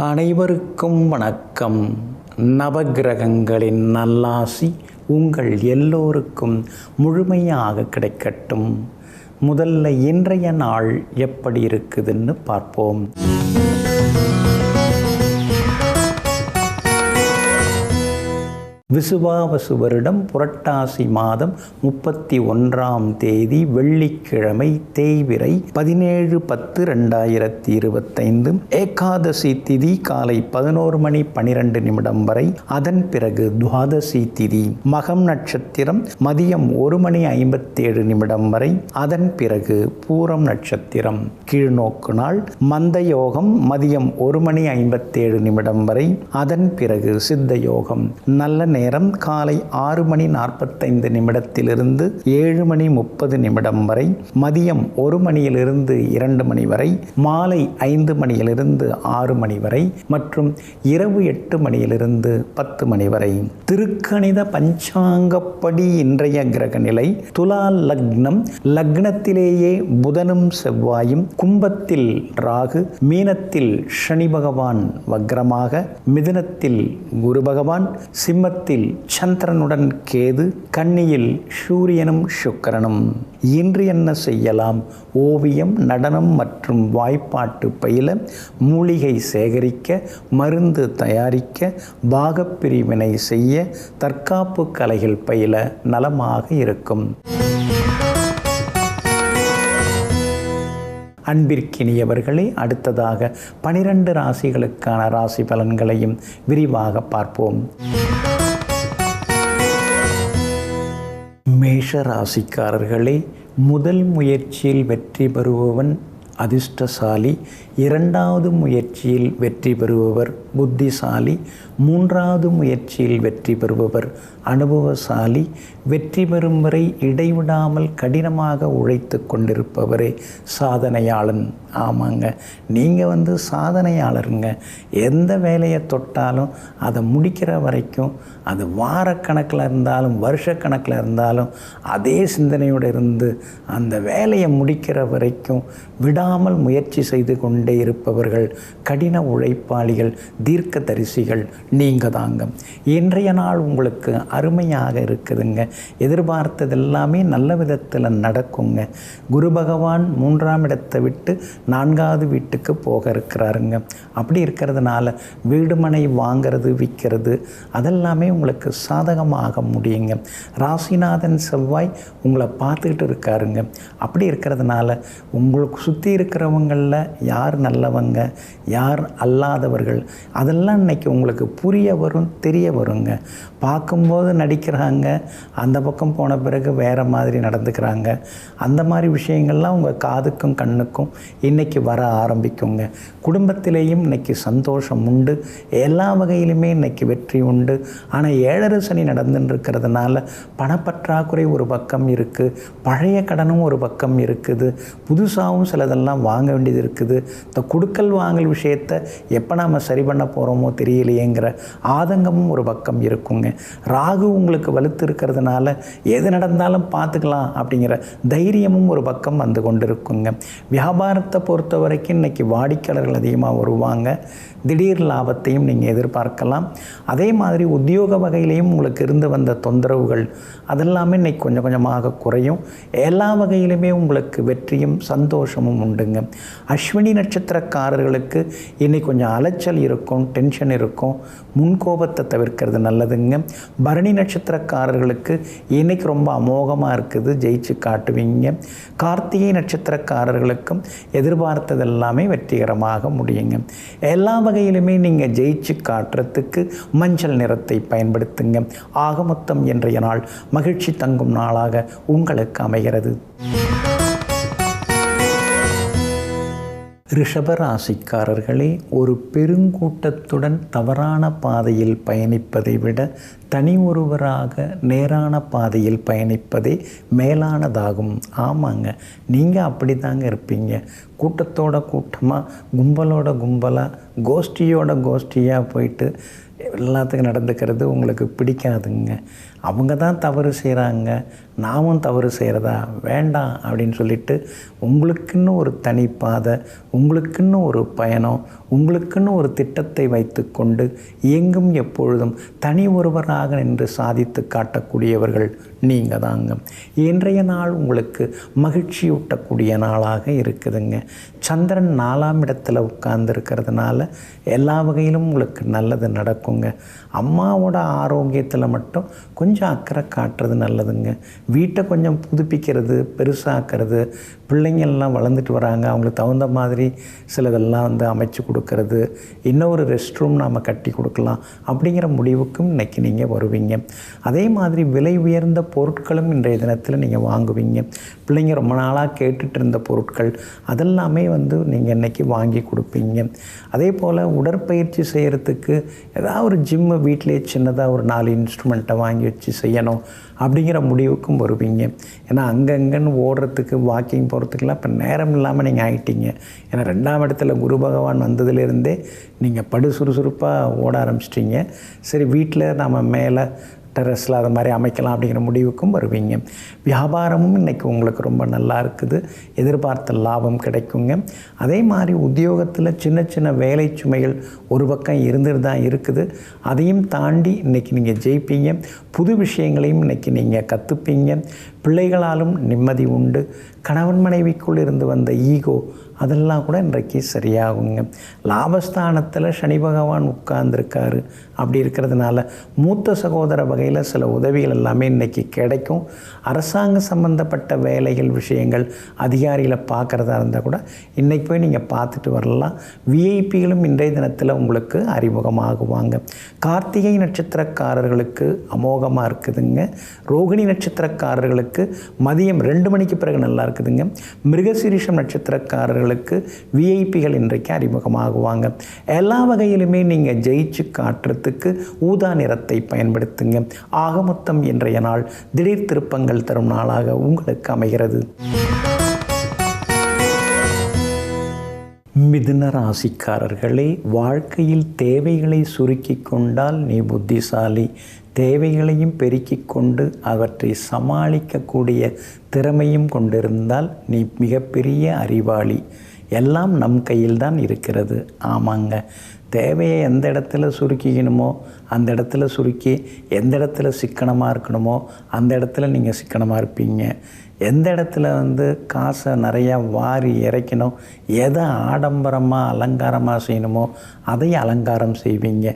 அனைவருக்கும் வணக்கம். நவகிரகங்களின் நல்லாசி உங்கள் எல்லோருக்கும் முழுமையாக கிடைக்கட்டும். முதல்ல இன்றைய நாள் எப்படி இருக்குதுன்னு பார்ப்போம். விசுவாவசு வருடம் புரட்டாசி மாதம் 31ஆம் தேதி வெள்ளிக்கிழமை, தேய்பிறை 17/10/2025. ஏகாதசி திதி காலை 11 மணி 12 நிமிடம் வரை. அதன் பிறகு துவாதசி திதி மகம் நட்சத்திரம் மதியம் 1 மணி 57 நிமிடம் வரை. அதன் பிறகு பூரம் நட்சத்திரம் கீழ்நோக்கு நாள். மந்த யோகம் மதியம் 1 மணி 57 நிமிடம் வரை. அதன் பிறகு சித்த யோகம். நல்ல நேரம் காலை 6 மணி 45 நிமிடத்திலிருந்து 7 மணி 30 நிமிடம் வரை. மதியம் 1 மணியிலிருந்து 2 மணி வரை. மாலை 5 மணியிலிருந்து 6 மணி வரை மற்றும் இரவு 8 மணியிலிருந்து 10 மணி வரை. திருக்கணித பஞ்சாங்கப்படி இன்றைய கிரக நிலை: துலா லக்னம், லக்னத்திலேயே புதனும் செவ்வாயும், கும்பத்தில் ராகு, மீனத்தில் சனி பகவான் வக்ரமாக, மிதுனத்தில் குரு பகவான், சிம்மத்தில் சந்திரனுடன் கேது, கன்னியில் சூரியனும் சுக்கிரனும். இன்று என்ன செய்யலாம்? ஓவியம், நடனம் மற்றும் வாய்ப்பாட்டு பயில, மூலிகை சேகரிக்க, மருந்து தயாரிக்க, பாகப்பிரிவினை செய்ய, தற்காப்பு கலைகள் பயில நலமாக இருக்கும். அன்பிற்கினியவர்களே, அடுத்ததாக 12 ராசிகளுக்கான ராசி பலன்களையும் விரிவாக பார்ப்போம். மேஷ ராசிக்காரர்களே, முதல் முயற்சியில் வெற்றி பெறுபவன் அதிர்ஷ்டசாலி, இரண்டாவது முயற்சியில் வெற்றி பெறுபவர் புத்திசாலி, மூன்றாவது முயற்சியில் வெற்றி பெறுபவர் அனுபவசாலி, வெற்றி பெறும் வரை இடைவிடாமல் கடினமாக உழைத்து கொண்டிருப்பவரே சாதனையாளன். ஆமாங்க, நீங்கள் சாதனையாளருங்க. எந்த வேலையை தொட்டாலும் அதை முடிக்கிற வரைக்கும், அது வாரக்கணக்கில் இருந்தாலும் வருஷக்கணக்கில் இருந்தாலும் அதே சிந்தனையோடு இருந்து அந்த வேலையை முடிக்கிற வரைக்கும் விடாமல் முயற்சி செய்து கொண்டே இருப்பவர்கள் கடின உழைப்பாளிகள், தீர்க்க தரிசிகள் நீங்கள் தாங்க. இன்றைய நாள் உங்களுக்கு அருமையாக இருக்குதுங்க. எதிர்பார்த்தது எல்லாமே நல்ல விதத்தில் நடக்குங்க. குரு பகவான் 3ஆம் இடத்தை விட்டு 4வது வீட்டுக்கு போக இருக்கிறாருங்க. அப்படி இருக்கிறதுனால வீடு மனை வாங்கிறது, விற்கிறது அதெல்லாமே உங்களுக்கு சாதகமாக முடியுங்க. ராசிநாதன் செவ்வாய் உங்களை பார்த்துக்கிட்டு இருக்காருங்க. அப்படி இருக்கிறதுனால உங்களுக்கு சுற்றி இருக்கிறவங்களில் யார் நல்லவங்க, யார் அல்லாதவர்கள், அதெல்லாம் இன்றைக்கி உங்களுக்கு புரிய வரும், தெரிய வருங்க. பார்க்கும்போது நடிக்கிறாங்க, அந்த பக்கம் போன பிறகு வேறு மாதிரி நடந்துக்கிறாங்க. அந்த மாதிரி விஷயங்கள்லாம் உங்கள் காதுக்கும் கண்ணுக்கும் இன்றைக்கி வர ஆரம்பிக்குங்க. குடும்பத்திலேயும் இன்றைக்கி சந்தோஷம் உண்டு, எல்லா வகையிலுமே இன்றைக்கி வெற்றி உண்டு. ஆனால் 7.5 சனி நடந்துன்னு இருக்கிறதுனால பணப்பற்றாக்குறை ஒரு பக்கம் இருக்குது, பழைய கடனும் ஒரு பக்கம் இருக்குது, புதுசாகவும் சிலதெல்லாம் வாங்க வேண்டியது இருக்குது. இந்த கொடுக்கல் வாங்கல் விஷயத்தை எப்போ நாம் சரி பண்ண போகிறோமோ தெரியலையேங்கிற ஆதங்கமும் ஒரு பக்கம் இருக்குங்க. ராகு உங்களுக்கு வலுத்து இருக்கிறதுனால எது நடந்தாலும் பார்த்துக்கலாம் அப்படிங்கிற தைரியமும் ஒரு பக்கம் வந்து கொண்டு இருக்குங்க. வியாபாரத்தை பொறுத்த வரைக்கும் இன்றைக்கி வாடிக்கையாளர்கள் அதிகமாக வருவாங்க. திடீர் லாபத்தையும் நீங்கள் எதிர்பார்க்கலாம். அதே மாதிரி உத்தியோக வகையிலையும் உங்களுக்கு இருந்து வந்த தொந்தரவுகள் அதெல்லாமே இன்றைக்கி கொஞ்சம் கொஞ்சமாக குறையும். எல்லா வகையிலுமே உங்களுக்கு வெற்றியும் சந்தோஷமும் உண்டுங்க. அஸ்வினி நட்சத்திரக்காரர்களுக்கு இன்றைக்கி கொஞ்சம் அலைச்சல் இருக்கும், டென்ஷன் இருக்கும். முன்கோபத்தை தவிர்க்கிறது நல்லதுங்க. பரணி நட்சத்திரக்காரர்களுக்கு இன்றைக்கி ரொம்ப அமோகமாக இருக்குது, ஜெயிச்சு காட்டுவீங்க. கார்த்திகை நட்சத்திரக்காரர்களுக்கும் எதிர்பார்த்தது எல்லாமே வெற்றிகரமாக முடியுங்க. எல்லா வகையிலுமே நீங்கள் ஜெயிச்சு காட்டுறதுக்கு மஞ்சள் நிறத்தை பயன்படுத்துங்க. ஆக மொத்தம் இன்றைய நாள் மகிழ்ச்சி தங்கும் நாளாக உங்களுக்கு அமைகிறது. ரிஷபராசிக்காரர்களே, ஒரு பெருங்கூட்டத்துடன் தவறான பாதையில் பயணிப்பதை விட தனி ஒருவராக நேரான பாதையில் பயணிப்பதே மேலானதாகும். ஆமாங்க, நீங்கள் அப்படி தாங்க இருப்பீங்க. கூட்டத்தோட கூட்டமாக, கும்பலோட கும்பலாக, கோஷ்டியோட கோஷ்டியாக போயிட்டு எல்லாத்துக்கும் நடந்துக்கிறது உங்களுக்கு பிடிக்காதுங்க. அவங்க தான் தவறு செய்கிறாங்க, நாமும் தவறு செய்கிறதா வேண்டாம் அப்படின்னு சொல்லிட்டு உங்களுக்குன்னு ஒரு தனிப்பாதை, உங்களுக்குன்னு ஒரு பயணம், உங்களுக்குன்னு ஒரு திட்டத்தை வைத்துக்கொண்டு எங்கும் எப்பொழுதும் தனி ஒருவராக நின்று சாதித்து காட்டக்கூடியவர்கள் நீங்கள் தாங்க. இன்றைய நாள் உங்களுக்கு மகிழ்ச்சியூட்டக்கூடிய நாளாக இருக்குதுங்க. சந்திரன் 4ஆம் இடத்துல உட்கார்ந்துருக்கிறதுனால எல்லா வகையிலும் உங்களுக்கு நல்லது நடக்குங்க. அம்மாவோட ஆரோக்கியத்தில் மட்டும் கொஞ்சம் அக்கறை காட்டுறது நல்லதுங்க. வீட்டை கொஞ்சம் புதுப்பிக்கிறது, பெருசாக்கிறது, பிள்ளைங்கள்லாம் வளர்ந்துட்டு வராங்க, அவங்களுக்கு தகுந்த மாதிரி சிலதெல்லாம் அமைச்சு கொடுக்கறது, இன்னொரு ரெஸ்ட் ரூம் நாம் கட்டி கொடுக்கலாம் அப்படிங்கிற முடிவுக்கும் இன்றைக்கி நீங்கள் வருவீங்க. அதே மாதிரி விலை உயர்ந்த பொருட்களும் இன்றைய தினத்தில் நீங்கள் வாங்குவீங்க. பிள்ளைங்க ரொம்ப நாளாக கேட்டுட்டு இருந்த பொருட்கள் அதெல்லாமே நீங்கள் இன்றைக்கி வாங்கி கொடுப்பீங்க. அதே போல் உடற்பயிற்சி செய்கிறதுக்கு ஏதாவது ஒரு ஜிம்மு வீட்டிலே சின்னதாக ஒரு 4 இன்ஸ்ட்ருமெண்ட்டை வாங்கி வச்சு செய்யணும் அப்படிங்கிற முடிவுக்கும் வருவீங்க. ஏன்னா அங்கங்கன்னு ஓடுறதுக்கு, வாக்கிங் போகிறதுக்கெல்லாம் இப்போ நேரம் இல்லாமல் நீங்கள் ஆகிட்டீங்க. ஏன்னா 2ஆம் இடத்துல குரு பகவான் வந்ததுலேருந்தே நீங்கள் சுறுசுறுப்பாக ஓட ஆரம்பிச்சிட்டிங்க. சரி, வீட்டில் நம்ம மேலே டெரஸில் அது மாதிரி அமைக்கலாம் அப்படிங்கிற முடிவுக்கும் வருவீங்க. வியாபாரமும் இன்றைக்கி உங்களுக்கு ரொம்ப நல்லா இருக்குது, எதிர்பார்த்த லாபம் கிடைக்குங்க. அதே மாதிரி உத்தியோகத்தில் சின்ன சின்ன வேலை சுமைகள் ஒரு பக்கம் இருந்துட்டு தான் இருக்குது, அதையும் தாண்டி இன்றைக்கி நீங்கள் ஜெயிப்பீங்க. புது விஷயங்களையும் இன்றைக்கி நீங்கள் கற்றுப்பீங்க. பிள்ளைகளாலும் நிம்மதி உண்டு. கணவன் மனைவிக்குள் இருந்து வந்த ஈகோ அதெல்லாம் கூட இன்றைக்கு சரியாகுங்க. லாபஸ்தானத்தில் சனி பகவான் உட்கார்ந்துருக்காரு. அப்படி இருக்கிறதுனால மூத்த சகோதர வகையில் சில உதவிகள் எல்லாமே இன்றைக்கி கிடைக்கும். அரசாங்க சம்பந்தப்பட்ட வேலைகள், விஷயங்கள், அதிகாரிகளை பார்க்குறதா இருந்தால் கூட இன்றைக்கி போய் நீங்கள் பார்த்துட்டு வரலாம். விஐபிகளும் இன்றைய தினத்தில் உங்களுக்கு அறிமுகமாகுவாங்க. கார்த்திகை நட்சத்திரக்காரர்களுக்கு அமோகமாக இருக்குதுங்க. ரோகிணி நட்சத்திரக்காரர்களுக்கு மதியம் 2 மணிக்கு பிறகு நல்லா இருக்குதுங்க. மிருகசீரிஷம் நட்சத்திரக்காரர்களுக்கு விஐபிகள் இன்றைக்கு அறிமுகமாகுவாங்க. எல்லா வகையிலுமே நீங்கள் ஜெயிச்சு காட்டுறதுக்கு ஊதா நிறத்தை பயன்படுத்துங்க. ஆக மொத்தம் இன்றைய நாள் திடீர் திருப்பங்கள் தரும் நாளாக உங்களுக்கு அமைகிறது. மிதுன ராசிக்காரர்களே, வாழ்க்கையில் தேவைகளை சுருக்கி கொண்டால் நீ புத்திசாலி, தேவைகளையும் பெருக்கிக் கொண்டு அவற்றை சமாளிக்கக்கூடிய திறமையும் கொண்டிருந்தால் நீ மிகப்பெரிய அறிவாளி. எல்லாம் நம் கையில் தான் இருக்கிறது. ஆமாங்க, தேவையை எந்த இடத்துல சுருக்கிக்கணுமோ அந்த இடத்துல சுருக்கி, எந்த இடத்துல சிக்கனமாக இருக்கணுமோ அந்த இடத்துல நீங்கள் சிக்கனமாக இருப்பீங்க. எந்த இடத்துல காசை நிறையா வாரி இறைக்கணும், எதை ஆடம்பரமாக அலங்காரமாக செய்யணுமோ அதை அலங்காரம் செய்வீங்க.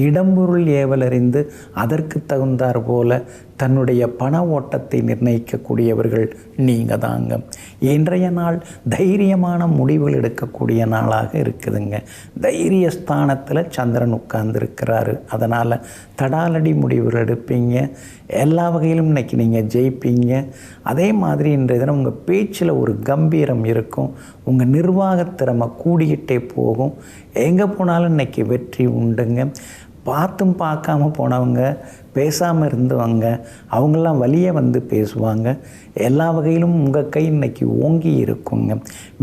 இடம்பொருள் ஏவலறிந்து அதற்கு தகுந்தாற் போல தன்னுடைய பண ஓட்டத்தை நிர்ணயிக்கக்கூடியவர்கள் நீங்கள் தாங்க. இன்றைய நாள் தைரியமான முடிவுகள் எடுக்கக்கூடிய நாளாக இருக்குதுங்க. தைரிய ஸ்தானத்தில் சந்திரன் உட்கார்ந்துருக்கிறாரு. அதனால் தடாலடி முடிவுகள் எடுப்பீங்க. எல்லா வகையிலும் இன்றைக்கி நீங்கள் ஜெயிப்பீங்க. அதே மாதிரி இன்றைய தினம் உங்கள் பேச்சில் ஒரு கம்பீரம் இருக்கும். உங்கள் நிர்வாகத்திறமை கூடிக்கிட்டே போகும். எங்கே போனாலும் இன்றைக்கி வெற்றி உண்டுங்க. பார்த்தும் பார்க்காம போனவங்க, பேசாமல் இருந்தவங்க, அவங்களாம் வழியே பேசுவாங்க. எல்லா வகையிலும் உங்கள் கை இன்றைக்கி ஓங்கி இருக்குங்க.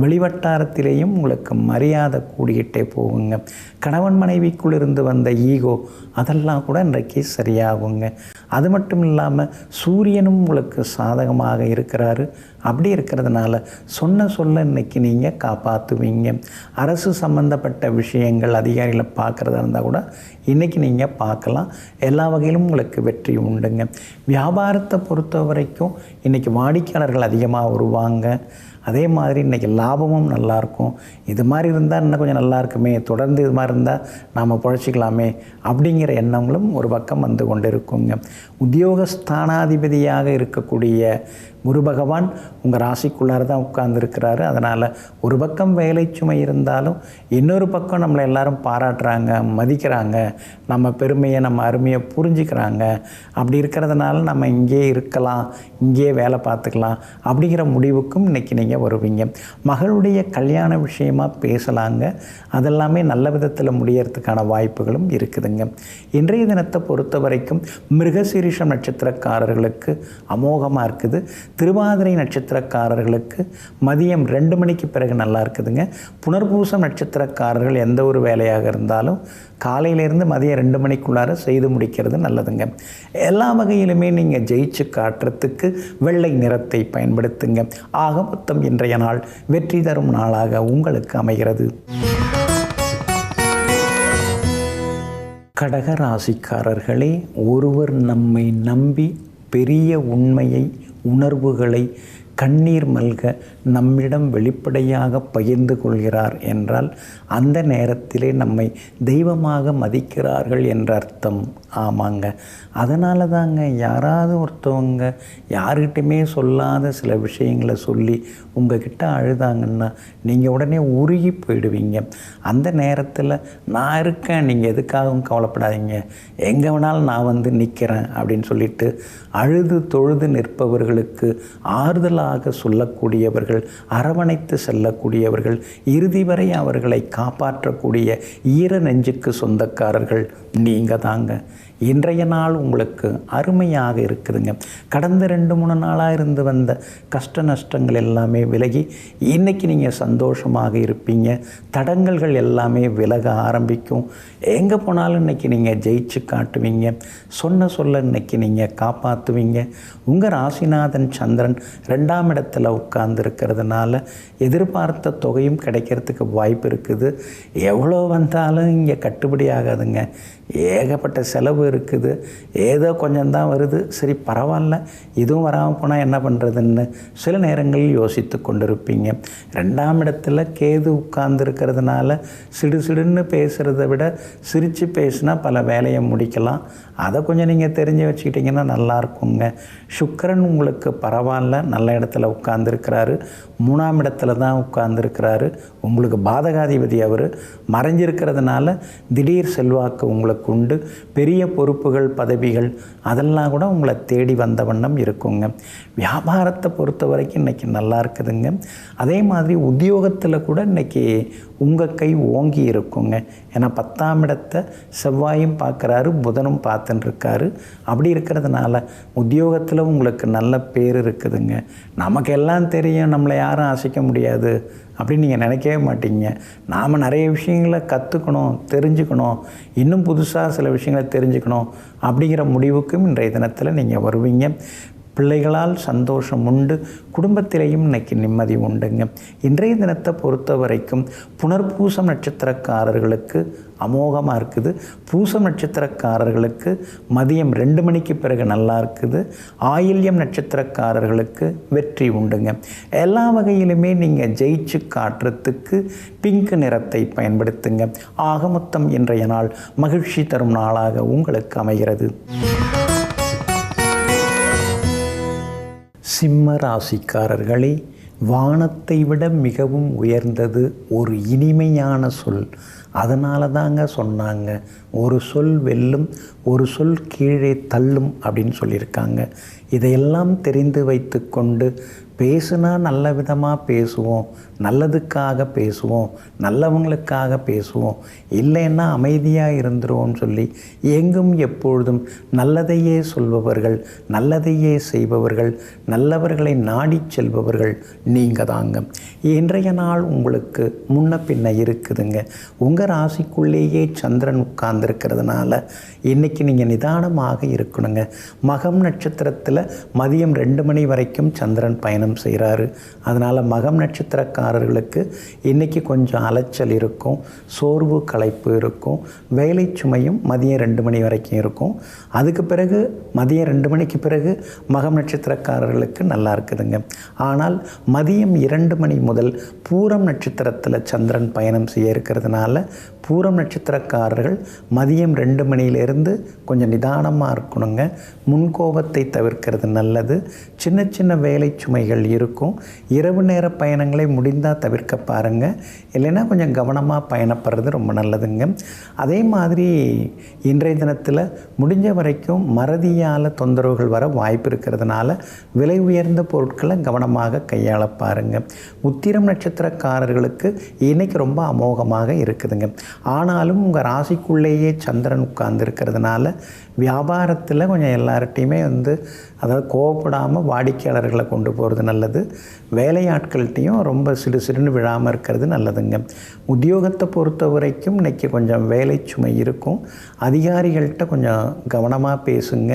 வெளிவட்டாரத்திலேயும் உங்களுக்கு மரியாதை கூடிக்கிட்டே போகுங்க. கணவன் மனைவிக்குள் இருந்து வந்த ஈகோ அதெல்லாம் கூட இன்றைக்கி சரியாகுங்க. அது மட்டும் இல்லாமல் சூரியனும் உங்களுக்கு சாதகமாக இருக்கிறாரு. அப்படி இருக்கிறதுனால சொல்ல இன்றைக்கி நீங்கள் காப்பாற்றுவீங்க. அரசு சம்பந்தப்பட்ட விஷயங்கள் அதிகாரிகளை பார்க்குறதா இருந்தால் கூட இன்றைக்கி நீங்கள் பார்க்கலாம். எல்லா வகையிலும் உங்களுக்கு வெற்றி உண்டுங்க. வியாபாரத்தை பொறுத்த வரைக்கும் இன்றைக்கி வாடிக்கையாளர்கள் அதிகமாக வருவாங்க. அதே மாதிரி இன்றைக்கி லாபமும் நல்லாயிருக்கும். இது மாதிரி இருந்தால் இன்னும் கொஞ்சம் நல்லா இருக்குமே, தொடர்ந்து இது மாதிரி இருந்தால் நாம் பிழைச்சிக்கலாமே அப்படிங்கிற எண்ணங்களும் ஒரு பக்கம் கொண்டு இருக்குங்க. உத்தியோகஸ்தானாதிபதியாக இருக்கக்கூடிய குரு பகவான் உங்கள் ராசிக்குள்ளார தான் உட்கார்ந்துருக்கிறாரு. அதனால் ஒரு பக்கம் வேலை சுமை இருந்தாலும் இன்னொரு பக்கம் நம்மளை எல்லாரும் பாராட்டுறாங்க, மதிக்கிறாங்க, நம்ம பெருமையை, நம்ம அருமையை புரிஞ்சுக்கிறாங்க. அப்படி இருக்கிறதுனால நம்ம இங்கே இருக்கலாம், இங்கே வேலை பார்த்துக்கலாம் அப்படிங்கிற முடிவுக்கும் இன்றைக்கி நீங்கள் வருவீங்க. மகளுடைய கல்யாண விஷயமாக பேசலாங்க. அதெல்லாமே நல்ல விதத்தில் முடியறதுக்கான வாய்ப்புகளும் இருக்குதுங்க. இன்றைய தினத்தை பொறுத்த வரைக்கும் மிருகசீரிஷம் நட்சத்திரக்காரர்களுக்கு அமோகமாக இருக்குது. திருவாதிரை நட்சத்திர நட்சத்திரக்காரர்களுக்கு மதியம் 2 மணிக்கு பிறகு நல்லா இருக்குதுங்க. புனர்பூசம் நட்சத்திரக்காரர்கள் எந்த ஒரு வேலையாக இருந்தாலும் காலையிலேருந்து மதியம் 2 மணிக்குள்ளார செய்து முடிக்கிறது நல்லதுங்க. எல்லா வகையிலுமே நீங்கள் ஜெயிச்சு காட்டுறதுக்கு வெள்ளை நிறத்தை பயன்படுத்துங்க. ஆக மொத்தம் இன்றைய நாள் வெற்றி தரும் நாளாக உங்களுக்கு அமைகிறது. கடக ராசிக்காரர்களே, ஒருவர் நம்மை நம்பி பெரிய உண்மையை, உணர்வுகளை கண்ணீர் மல்க நம்மிடம் வெளிப்படையாக பகிர்ந்து கொள்கிறார் என்றால் அந்த நேரத்திலே நம்மை தெய்வமாக மதிக்கிறார்கள் என்ற அர்த்தம். ஆமாங்க, அதனால தாங்க யாராவது ஒருத்தவங்க யார்கிட்டையுமே சொல்லாத சில விஷயங்களை சொல்லி உங்ககிட்ட அழுதாங்கன்னா நீங்கள் உடனே உருகி போயிடுவீங்க. அந்த நேரத்தில் நான் இருக்கேன், நீங்கள் எதுக்காகவும் கவலைப்படாதீங்க, எங்கே வேணாலும் நான் வந்து நிற்கிறேன் அப்படின்னு சொல்லிட்டு அழுது தொழுது நிற்பவர்களுக்கு ஆறுதலாக சொல்லக்கூடியவர்கள், அரவணைத்து செல்லக்கூடியவர்கள், இறுதி வரை அவர்களை காப்பாற்றக்கூடிய ஈர நெஞ்சுக்கு சொந்தக்காரர்கள் நீங்கள் தாங்க. இன்றைய நாள் உங்களுக்கு அருமையாக இருக்குதுங்க. கடந்த 2-3 நாளாக இருந்து வந்த கஷ்ட நஷ்டங்கள் எல்லாமே விலகி இன்றைக்கி நீங்கள் சந்தோஷமாக இருப்பீங்க. தடங்கல்கள் எல்லாமே விலக ஆரம்பிக்கும். எங்கே போனாலும் இன்றைக்கி நீங்கள் ஜெயிச்சு காட்டுவீங்க. சொன்ன சொல்ல இன்றைக்கி நீங்கள் காப்பாற்றுவீங்க. உங்கள் ராசிநாதன் சந்திரன் 2ஆம் இடத்துல உட்கார்ந்துருக்கிறதுனால எதிர்பார்த்த தொகையும் கிடைக்கிறதுக்கு வாய்ப்பு இருக்குது. எவ்வளோ வந்தாலும் இங்கே கட்டுப்படி ஆகாதுங்க. ஏகப்பட்ட செலவு இருக்குது. ஏதோ கொஞ்சம்தான் வருது, சரி பரவாயில்ல, இதுவும் வராமல் போனால் என்ன பண்ணுறதுன்னு சில நேரங்களில் யோசித்து கொண்டிருப்பீங்க. 2ஆம் இடத்துல கேது உட்கார்ந்துருக்கிறதுனால சிடுசிடுன்னு பேசுகிறத விட சிரித்து பேசினா பல வேலையை முடிக்கலாம். அதை கொஞ்சம் நீங்கள் தெரிஞ்சு வச்சுக்கிட்டிங்கன்னா நல்லாயிருக்குங்க. சுக்கிரன் உங்களுக்கு பரவாயில்ல, நல்ல இடத்துல உட்கார்ந்துருக்கிறாரு. 3ஆம் இடத்துல தான் உட்கார்ந்துருக்கிறாரு. உங்களுக்கு பாதகாதிபதி அவர் மறைஞ்சிருக்கிறதுனால திடீர் செல்வாக்கு உங்களுக்கு உண்டு. பெரிய பொறுப்புகள், பதவிகள் அதெல்லாம் கூட உங்களை தேடி வந்த வண்ணம் இருக்குங்க. வியாபாரத்தை பொறுத்த வரைக்கும் இன்றைக்கி நல்லா இருக்குதுங்க. அதே மாதிரி உத்தியோகத்தில் கூட இன்றைக்கி உங்கள் கை ஓங்கி இருக்குங்க. ஏன்னா 10ஆம் இடத்தை செவ்வாயும் பார்க்குறாரு, புதனும் பார்த்துட்டுருக்காரு. அப்படி இருக்கிறதுனால உத்தியோகத்தில் உங்களுக்கு நல்ல பேர் இருக்குதுங்க. நமக்கு எல்லாம் தெரியும், நம்மளை யாரும் அசைக்க முடியாது அப்படின்னு நீங்கள் நினைக்கவே மாட்டீங்க. நாம் நிறைய விஷயங்களை கற்றுக்கணும், தெரிஞ்சுக்கணும், இன்னும் புதுசாக சில விஷயங்களை தெரிஞ்சுக்கணும் அப்படிங்கிற முடிவுக்கும் இன்றைய தினத்தில் நீங்கள் வருவீங்க. பிள்ளைகளால் சந்தோஷம் உண்டு. குடும்பத்திலேயும் இன்றைக்கி நிம்மதி உண்டுங்க. இன்றைய தினத்தை பொறுத்த வரைக்கும் புனர்பூசம் நட்சத்திரக்காரர்களுக்கு அமோகமாக இருக்குது. பூசம் நட்சத்திரக்காரர்களுக்கு மதியம் 2 மணிக்கு பிறகு நல்லா இருக்குது. ஆயில்யம் நட்சத்திரக்காரர்களுக்கு வெற்றி உண்டுங்க. எல்லா வகையிலுமே நீங்கள் ஜெயிச்சு காட்டுறதுக்கு பிங்க் நிறத்தை பயன்படுத்துங்க. ஆக மொத்தம் இன்றைய நாள் மகிழ்ச்சி தரும் நாளாக உங்களுக்கு அமைகிறது. சிம்ம ராசிக்காரர்களே, வானத்தை விட மிகவும் உயர்ந்தது ஒரு இனிமையான சொல். அதனால தாங்க சொன்னாங்க, ஒரு சொல் வெல்லும், ஒரு சொல் கீழே தள்ளும் அப்படின்னு சொல்லியிருக்காங்க. இதையெல்லாம் தெரிந்து வைத்து கொண்டு பேசுனா நல்ல விதமாக பேசுவோம், நல்லதுக்காக பேசுவோம், நல்லவங்களுக்காக பேசுவோம், இல்லைன்னா அமைதியாக இருந்துருவோம்னு சொல்லி எங்கும் எப்பொழுதும் நல்லதையே சொல்பவர்கள், நல்லதையே செய்பவர்கள், நல்லவர்களை நாடி செல்பவர்கள் நீங்கள் தாங்க. இன்றைய நாள் உங்களுக்கு முன்ன பின்ன இருக்குதுங்க. உங்கள் ராசிக்குள்ளேயே சந்திரன் உட்கார்ந்துருக்கிறதுனால இன்றைக்கி நீங்கள் நிதானமாக இருக்கணுங்க. மகம் நட்சத்திரத்தில் மதியம் 2 மணி வரைக்கும் சந்திரன் பயணம் செய்கிறாரு. அதனால் மகம் நட்சத்திரக்காரர்களுக்கு இன்றைக்கி கொஞ்சம் அலைச்சல் இருக்கும், சோர்வு களைப்பு இருக்கும், வேலை சுமையும் மதியம் 2 மணி வரைக்கும் இருக்கும். அதுக்கு பிறகு மதியம் 2 மணிக்கு பிறகு மகம் நட்சத்திரக்காரர்களுக்கு நல்லா இருக்குதுங்க. ஆனால் மதியம் 2 மணி முதல் பூரம் நட்சத்திரத்தில் சந்திரன் பயணம் செய்ய இருக்கிறதுனால பூரம் நட்சத்திரக்காரர்கள் மதியம் 2 மணியிலேருந்து கொஞ்சம் நிதானமாக இருக்கணுங்க. முன்கோபத்தை தவிர்க்கிறது நல்லது. சின்ன சின்ன வேலை சுமைகள் இருக்கும். இரவு நேர பயணங்களை முடிந்தால் தவிர்க்க பாருங்கள், இல்லைன்னா கொஞ்சம் கவனமாக பயணப்படுறது ரொம்ப நல்லதுங்க. அதே மாதிரி இன்றைய தினத்தில் முடிஞ்ச வரைக்கும் மறதியால் தொந்தரவுகள் வர வாய்ப்பு இருக்கிறதுனால விலை உயர்ந்த பொருட்களை கவனமாக கையாள பாருங்கள். உத்திரம் நட்சத்திரக்காரர்களுக்கு இன்றைக்கி ரொம்ப அமோகமாக இருக்குதுங்க. ஆனாலும் உங்கள் ராசிக்குள்ளேயே சந்திரன் உட்கார்ந்துருக்கிறதுனால வியாபாரத்தில் கொஞ்சம் எல்லார்ட்டையுமே அதாவது கோவப்படாமல் வாடிக்கையாளர்களை கொண்டு போகிறது நல்லது. வேலையாட்கள்கிட்டையும் ரொம்ப சிடுசிடுன்னு விழாமல் இருக்கிறது நல்லதுங்க. உத்தியோகத்தை பொறுத்த வரைக்கும் இன்றைக்கி கொஞ்சம் வேலை சுமை இருக்கும். அதிகாரிகள்கிட்ட கொஞ்சம் கவனமாக பேசுங்க.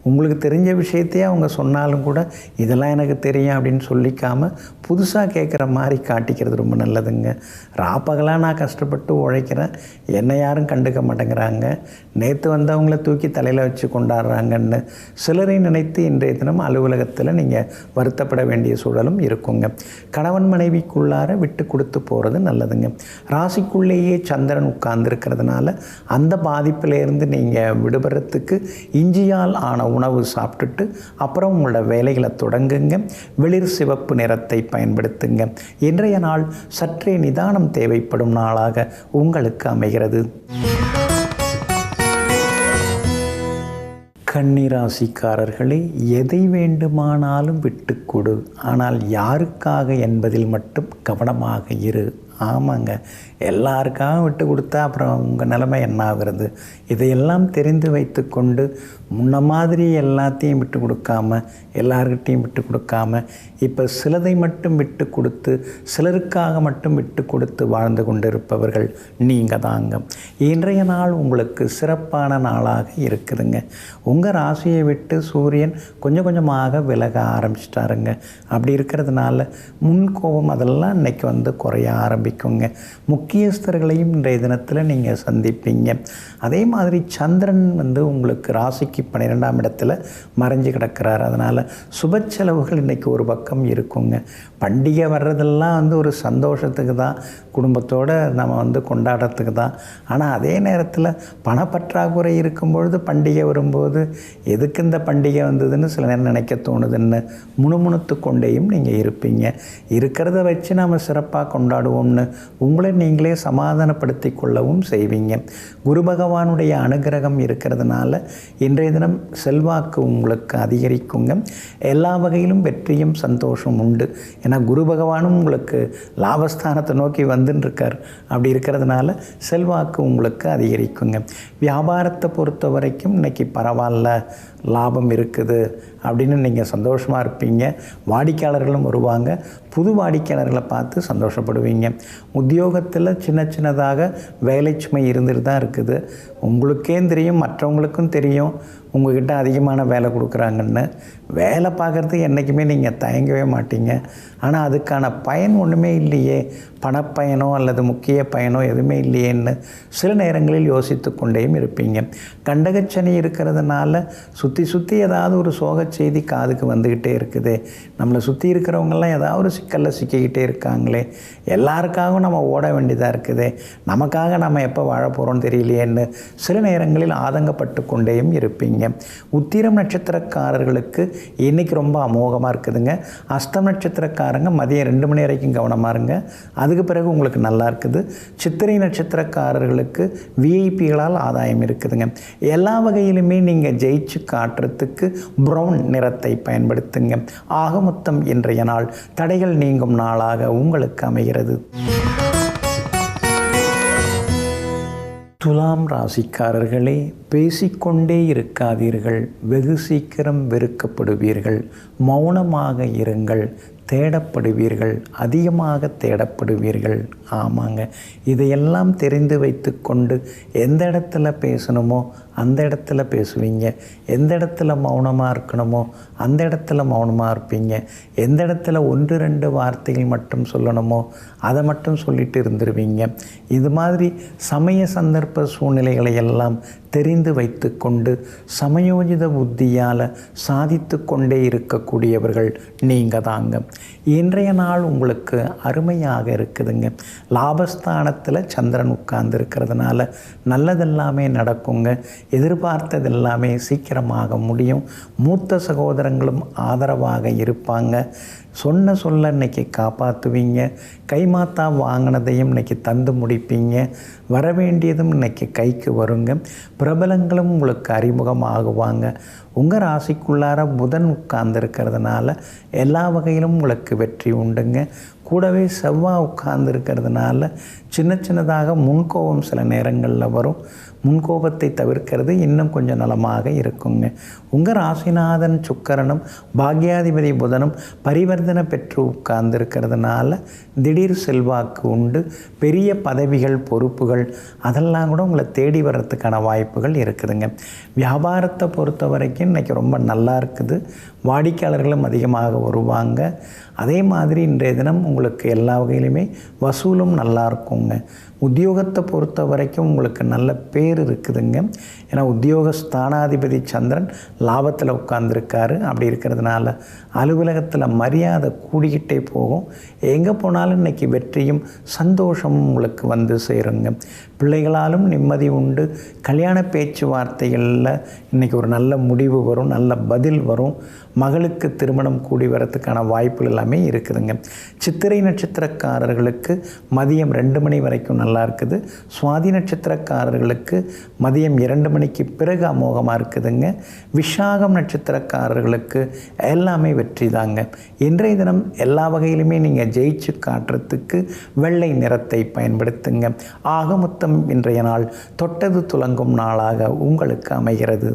உங்களுக்கு தெரிஞ்ச விஷயத்தையே அவங்க சொன்னாலும் கூட இதெல்லாம் எனக்கு தெரியும் அப்படின்னு சொல்லிக்காமல் புதுசாக கேட்குற மாதிரி காட்டிக்கிறது ரொம்ப நல்லதுங்க. ராப்பகலாக நான் கஷ்டப்பட்டு உழைக்கிறேன், என்னை யாரும் கண்டுக்க மாட்டேங்கிறாங்க, நேற்று வந்தவங்கள தூக்கி தலையில் வச்சு கொண்டாடுறாங்கன்னு சிலரை நினைத்து இன்றைய தினம் அலுவலகத்தில் நீங்கள் வருத்தப்பட வேண்டிய சூழலும் இருக்குங்க. கணவன் மனைவிக்குள்ளார விட்டு கொடுத்து போகிறது நல்லதுங்க. ராசிக்குள்ளேயே சந்திரன் உட்கார்ந்துருக்கிறதுனால அந்த பாதிப்பிலேருந்து நீங்கள் விடுபடுறதுக்கு இஞ்சியால் ஆன உணவு சாப்பிட்டுட்டு அப்புறம் உங்களோட வேலைகளை தொடங்குங்க. வெளிர் சிவப்பு நிறத்தை பயன்படுத்துங்க. இன்றைய நாள் சற்றே நிதானம் தேவைப்படும் நாளாக உங்களுக்கு அமைகிறது. கன்னிராசிக்காரர்களே, எதை வேண்டுமானாலும் விட்டுக்கொடு, ஆனால் யாருக்காக என்பதில் மட்டும் கவனமாக இரு. ஆமாங்க, எல்லாருக்காகவும் விட்டு கொடுத்தா அப்புறம் உங்கள் நிலைமை என்ன ஆகிறது? இதையெல்லாம் தெரிந்து வைத்து கொண்டு முன்ன மாதிரி எல்லாத்தையும் விட்டு கொடுக்காம, எல்லார்கிட்டையும் விட்டு கொடுக்காம, இப்போ சிலதை மட்டும் விட்டு கொடுத்து சிலருக்காக மட்டும் விட்டு கொடுத்து வாழ்ந்து கொண்டிருப்பவர்கள் நீங்கள் தாங்க. இன்றைய நாள் உங்களுக்கு சிறப்பான நாளாக இருக்குதுங்க. உங்கள் ராசியை விட்டு சூரியன் கொஞ்சம் கொஞ்சமாக விலக ஆரம்பிச்சிட்டாருங்க. அப்படி இருக்கிறதுனால முன்கோபம் அதெல்லாம் இன்றைக்கி குறைய ஆரம்பிக்குங்க. முக்கியஸ்தர்களையும் இன்றைய தினத்தில் நீங்கள் சந்திப்பீங்க. அதே மாதிரி சந்திரன் உங்களுக்கு ராசிக்கு 12ஆம் இடத்துல மறைஞ்சு கிடக்கிறார். அதனால் சுப செலவுகள் இன்றைக்கி ஒரு பக்கம் இருக்குங்க. பண்டிகை வர்றதெல்லாம் ஒரு சந்தோஷத்துக்கு தான், குடும்பத்தோடு நம்ம கொண்டாடுறதுக்கு தான். ஆனால் அதே நேரத்தில் பணப்பற்றாக்குறை இருக்கும்பொழுது பண்டிகை வரும்போது எதுக்கு இந்த பண்டிகை வந்ததுன்னு சில நேரம் நினைக்க தோணுதுன்னு முணுமுணுத்து கொண்டேயும் நீங்கள் இருப்பீங்க. இருக்கிறத வச்சு நாம் சிறப்பாக கொண்டாடுவோம்னு உங்களை நீங்களே சமாதானப்படுத்தி கொள்ளவும் செய்வீங்க. குரு பகவானுடைய அனுகிரகம் இருக்கிறதுனால இன்றைய தினம் செல்வாக்கு உங்களுக்கு அதிகரிக்குங்க. எல்லா வகையிலும் வெற்றியும் சந்தோஷம் உண்டு. ஏன்னா குரு பகவானும் உங்களுக்கு லாபஸ்தானத்தை நோக்கி வந்துட்டுருக்கார். அப்படி இருக்கிறதுனால செல்வாக்கு உங்களுக்கு அதிகரிக்குங்க. வியாபாரத்தை பொறுத்த வரைக்கும் இன்றைக்கி பரவாயில்ல, லாபம் இருக்குது அப்படின்னு நீங்கள் சந்தோஷமாக இருப்பீங்க. வாடிக்கையாளர்களும் வருவாங்க. புது வாடிக்கையாளர்களை பார்த்து சந்தோஷப்படுவீங்க. உத்தியோகத்தில் சின்ன சின்னதாக வேலை சுமை இருந்துட்டு தான் இருக்குது. உங்களுக்கே தெரியும், மற்றவங்களுக்கும் தெரியும் உங்கள்கிட்ட அதிகமான வேலை கொடுக்குறாங்கன்னு. வேலை பார்க்குறதுக்கு என்றைக்குமே நீங்கள் தயங்கவே மாட்டீங்க. ஆனால் அதுக்கான பயன் ஒன்றுமே இல்லையே, பணப்பயனோ அல்லது முக்கிய பயனோ எதுவுமே இல்லையேன்னு சில நேரங்களில் யோசித்து கொண்டேயும் இருப்பீங்க. கண்டகச்சனி இருக்கிறதுனால சுற்றி ஏதாவது ஒரு சோக செய்தி காதுக்கு வந்துக்கிட்டே இருக்குது. நம்மளை சுற்றி இருக்கிறவங்கெல்லாம் ஏதாவது ஒரு சிக்கலில் சிக்கிக்கிட்டே இருக்காங்களே, எல்லாருக்காகவும் நம்ம ஓட வேண்டியதாக இருக்குது, நமக்காக நம்ம எப்போ வாழ போகிறோம்னு தெரியலையேன்னு சில நேரங்களில் ஆதங்கப்பட்டு கொண்டேயும் இருப்பீங்க. உத்திரம் நட்சத்திரக்காரர்களுக்கு இன்றைக்கி ரொம்ப அமோகமாக இருக்குதுங்க. அஸ்தம் நட்சத்திரக்காரங்க மதியம் 2 மணி வரைக்கும் கவனமாக இருங்க, அதுக்கு பிறகு உங்களுக்கு நல்லா இருக்குது. சித்திரை நட்சத்திரக்காரர்களுக்கு விஐபிகளால் ஆதாயம் இருக்குதுங்க. எல்லா வகையிலுமே நீங்கள் ஜெயிச்சு காட்டுறதுக்கு ப்ரௌன் நிறத்தை பயன்படுத்துங்க. ஆக மொத்தம் இன்றைய நாள் தடைகள் நீங்கும் நாளாக உங்களுக்கு அமைகிறது. துலாம் ராசிக்காரர்களே, பேசிக்கொண்டே இருக்காதீர்கள், வெகு சீக்கிரம் வெறுக்கப்படுவீர்கள். மௌனமாக இருங்கள், தேடப்படுவீர்கள், அதிகமாக தேடப்படுவீர்கள். ஆமாங்க, இதையெல்லாம் தெரிந்து வைத்து கொண்டு எந்த இடத்துல பேசணுமோ அந்த இடத்துல பேசுவீங்க, எந்த இடத்துல மௌனமாக இருக்கணுமோ அந்த இடத்துல மௌனமாக இருப்பீங்க, எந்த இடத்துல 1-2 வார்த்தைகள் மட்டும் சொல்லணுமோ அதை மட்டும் சொல்லிட்டு இருந்துருவீங்க. இது மாதிரி சமய சந்தர்ப்ப சூழ்நிலைகளை எல்லாம் தெரிந்து வைத்து கொண்டு சமயோஜித புத்தியால் சாதித்து கொண்டே இருக்கக்கூடியவர்கள் நீங்கள் தாங்க. இன்றைய நாள் உங்களுக்கு அருமையாக இருக்குதுங்க. லாபஸ்தானத்தில் சந்திரன் உட்கார்ந்து இருக்கிறதுனால நல்லதெல்லாமே நடக்குங்க. எதிர்பார்த்தது எல்லாமே சீக்கிரமாக முடியும். மூத்த சகோதரங்களும் ஆதரவாக இருப்பாங்க. சொன்ன சொல்ல இன்றைக்கி காப்பாற்றுவீங்க. கைமாத்தா வாங்கினதையும் இன்றைக்கி தந்து முடிப்பீங்க. வரவேண்டியதும் இன்றைக்கி கைக்கு வருங்க. பிரபலங்களும் உங்களுக்கு அறிமுகமாகுவாங்க. உங்கள் ராசிக்குள்ளார புதன் உட்கார்ந்து இருக்கிறதுனால எல்லா வகையிலும் உங்களுக்கு வெற்றி உண்டுங்க. கூடவே செவ்வாய் உட்கார்ந்துருக்கிறதுனால சின்ன சின்னதாக முன்கோபம் சில நேரங்களில் வரும். முன்கோபத்தை தவிர்க்கிறது இன்னும் கொஞ்சம் நலமாக இருக்குங்க. உங்கள் ராசிநாதன் சுக்கிரனும் பாக்யாதிபதி புதனும் பரிவர்த்தனை பெற்று உட்கார்ந்துருக்கிறதுனால திடீர் செல்வாக்கு உண்டு. பெரிய பதவிகள், பொறுப்புகள் அதெல்லாம் கூட உங்களை தேடி வர்றதுக்கான வாய்ப்புகள் இருக்குதுங்க. வியாபாரத்தை பொறுத்த வரைக்கும் இன்றைக்கி ரொம்ப நல்லா இருக்குது. வாடிக்கையாளர்களும் அதிகமாக வருவாங்க. அதே மாதிரி இன்றைய தினம் உங்களுக்கு எல்லா வகையிலுமே வசூலும் நல்லா இருக்குங்க. உத்தியோகத்தை பொறுத்த வரைக்கும் உங்களுக்கு நல்ல பேர் இருக்குதுங்க. ஏன்னா உத்தியோக ஸ்தானாதிபதி சந்திரன் லாபத்தில் உட்கார்ந்துருக்காரு. அப்படி இருக்கிறதுனால அலுவலகத்தில் மரியாதை கூடிக்கிட்டே போகும். எங்கே போனாலும் இன்றைக்கி வெற்றியும் சந்தோஷமும் உங்களுக்கு வந்து சேருங்க. பிள்ளைகளாலும் நிம்மதி உண்டு. கல்யாண பேச்சுவார்த்தைகளில் இன்றைக்கி ஒரு நல்ல முடிவு வரும், நல்ல பதில் வரும். மகளுக்கு திருமணம் கூடி வரத்துக்கான வாய்ப்புகள் எல்லாமே இருக்குதுங்க. சித்திரை நட்சத்திரக்காரர்களுக்கு மதியம் 2 மணி வரைக்கும் நல்லா இருக்குது. சுவாதி நட்சத்திரக்காரர்களுக்கு மதியம் 2 மணிக்கு பிறகு அமோகமாக இருக்குதுங்க. விஷாகம் நட்சத்திரக்காரர்களுக்கு எல்லாமே வெற்றி தாங்க. இன்றைய தினம் எல்லா வகையிலுமே நீங்கள் ஜெயிச்சு காட்டுறதுக்கு வெள்ளை நிறத்தை பயன்படுத்துங்க. ஆக மொத்தம் இன்றைய நாள் தொட்டது துலங்கும் நாளாக உங்களுக்கு அமைகிறது.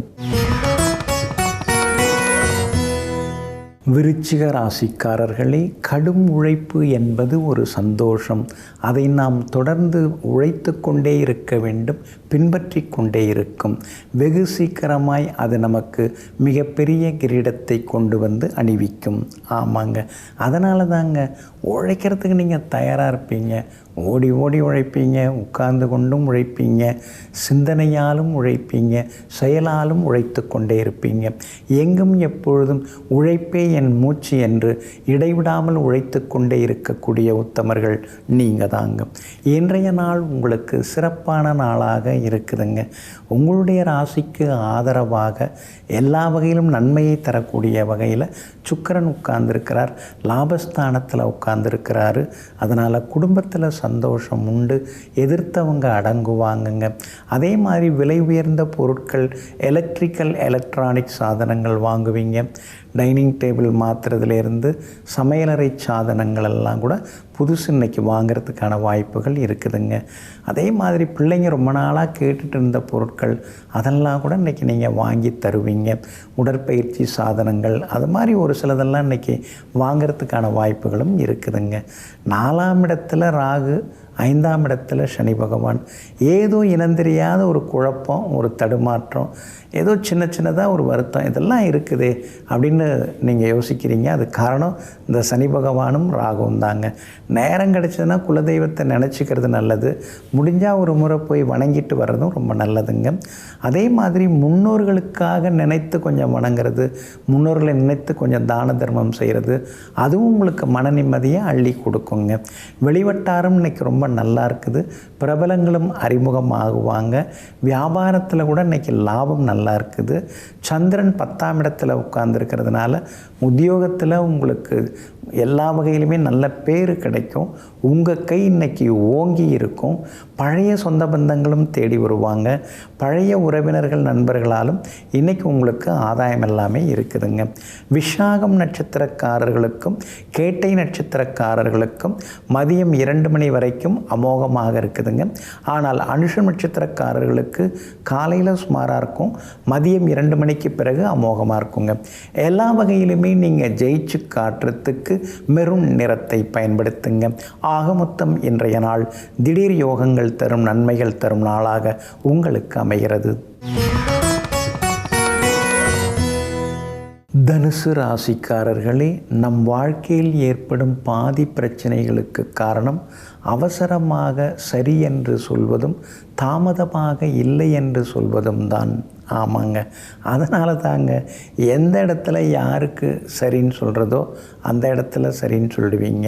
விருச்சிக ராசிக்காரர்களே, கடும் உழைப்பு என்பது ஒரு சந்தோஷம். அதை நாம் தொடர்ந்து உழைத்து கொண்டே இருக்க வேண்டும், பின்பற்றி கொண்டே இருக்கும். வெகு சீக்கிரமாய் அது நமக்கு மிகப்பெரிய கிரீடத்தை கொண்டு வந்து அணிவிக்கும். ஆமாங்க, அதனால தாங்க உழைக்கிறதுக்கு நீங்கள் தயாராக இருப்பீங்க. ஓடி ஓடி உழைப்பீங்க, உட்கார்ந்து கொண்டும் உழைப்பீங்க, சிந்தனையாலும் உழைப்பீங்க, செயலாலும் உழைத்து கொண்டே இருப்பீங்க. எங்கும் எப்பொழுதும் உழைப்பே என் மூச்சு என்று இடைவிடாமல் உழைத்து கொண்டே இருக்கக்கூடிய உத்தமர்கள் நீங்கள் தாங்க. இன்றைய நாள் உங்களுக்கு சிறப்பான நாளாக இருக்குதுங்க. உங்களுடைய ராசிக்கு ஆதரவாக எல்லா வகையிலும் நன்மையை தரக்கூடிய வகையில் சுக்கிரன் உட்கார்ந்துருக்கிறார். லாபஸ்தானத்தில் உட்கார்ந்துருக்கிறாரு. அதனால் குடும்பத்தில் சந்தோஷம் உண்டு. எதிர்த்தவங்க அடங்குவாங்கங்க. அதே மாதிரி விலை உயர்ந்த பொருட்கள், எலக்ட்ரானிக் சாதனங்கள் வாங்குவீங்க. டைனிங் டேபிள் மாற்றுறதுலேருந்து சமையலறை சாதனங்கள் எல்லாம் கூட புதுசு இன்றைக்கி வாங்கிறதுக்கான வாய்ப்புகள் இருக்குதுங்க. அதே மாதிரி பிள்ளைங்க ரொம்ப நாளாக கேட்டுட்டு இருந்த பொருட்கள் அதெல்லாம் கூட இன்றைக்கி நீங்கள் வாங்கி தருவீங்க. உடற்பயிற்சி சாதனங்கள் அது மாதிரி ஒரு சிலதெல்லாம் இன்றைக்கி வாங்கிறதுக்கான வாய்ப்புகளும் இருக்குதுங்க. 4ஆம் இடத்துல ராகு, 5ஆம் இடத்துல சனி பகவான். ஏதோ இனந்தெரியாத ஒரு குழப்பம், ஒரு தடுமாற்றம், ஏதோ சின்ன சின்னதாக ஒரு வருத்தம் இதெல்லாம் இருக்குது அப்படின்னு நீங்கள் யோசிக்கிறீங்க. அது காரணம் இந்த சனி பகவானும் ராகுவும் தாங்க. நேரம் கிடச்சதுன்னா குலதெய்வத்தை நினச்சிக்கிறது நல்லது. முடிஞ்சால் ஒரு முறை போய் வணங்கிட்டு வர்றதும் ரொம்ப நல்லதுங்க. அதே மாதிரி முன்னோர்களுக்காக நினைத்து கொஞ்சம் வணங்குறது, முன்னோர்களை நினைத்து கொஞ்சம் தான தர்மம் செய்கிறது, அதுவும் உங்களுக்கு மன நிம்மதியை அள்ளி கொடுக்குங்க. வெளிவட்டாரம் இன்றைக்கி ரொம்ப நல்லா இருக்குது. பிரபலங்களும் அறிமுகமாகுவாங்க. வியாபாரத்தில் கூட இன்றைக்கி லாபம் நல்லா இருக்குது. சந்திரன் 10ஆம் இடத்துல உட்கார்ந்துருக்கிறதுனால உத்தியோகத்தில் உங்களுக்கு எல்லா வகையிலுமே நல்ல பேர் கிடைக்கும். உங்கள் கை இன்றைக்கி ஓங்கி இருக்கும். பழைய சொந்த பந்தங்களும் தேடி வருவாங்க. பழைய உறவினர்கள், நண்பர்களாலும் இன்றைக்கி உங்களுக்கு ஆதாயம் எல்லாமே இருக்குதுங்க. விஷாகம் நட்சத்திரக்காரர்களுக்கும் கேட்டை நட்சத்திரக்காரர்களுக்கும் மதியம் 2 மணி வரைக்கும் அமோகமாக இருக்குதுங்க. ஆனால் அனுஷம் நட்சத்திரக்காரர்களுக்கு காலையில் சுமாராக இருக்கும், மதியம் 2 மணிக்கு பிறகு அமோகமாக இருக்குங்க. எல்லா வகையிலுமே நீங்கள் ஜெயிச்சு காட்டுறதுக்கு மெரூன் நிறத்தை பயன்படுத்துங்க. ஆக மொத்தம் இன்றைய நாள் திடீர் யோகங்கள் தரும், நன்மைகள் தரும் நாளாக உங்களுக்கு அமைகிறது. தனுசு ராசிக்காரர்களே, நம் வாழ்க்கையில் ஏற்படும் பாதி பிரச்சனைகளுக்கு காரணம் அவசரமாக சரி என்று சொல்வதும் தாமதமாக இல்லை என்று சொல்வதும் தான். ஆமாங்க, அதனால தாங்க எந்த இடத்துல யாருக்கு சரின்னு சொல்கிறதோ அந்த இடத்துல சரின்னு சொல்லுவீங்க.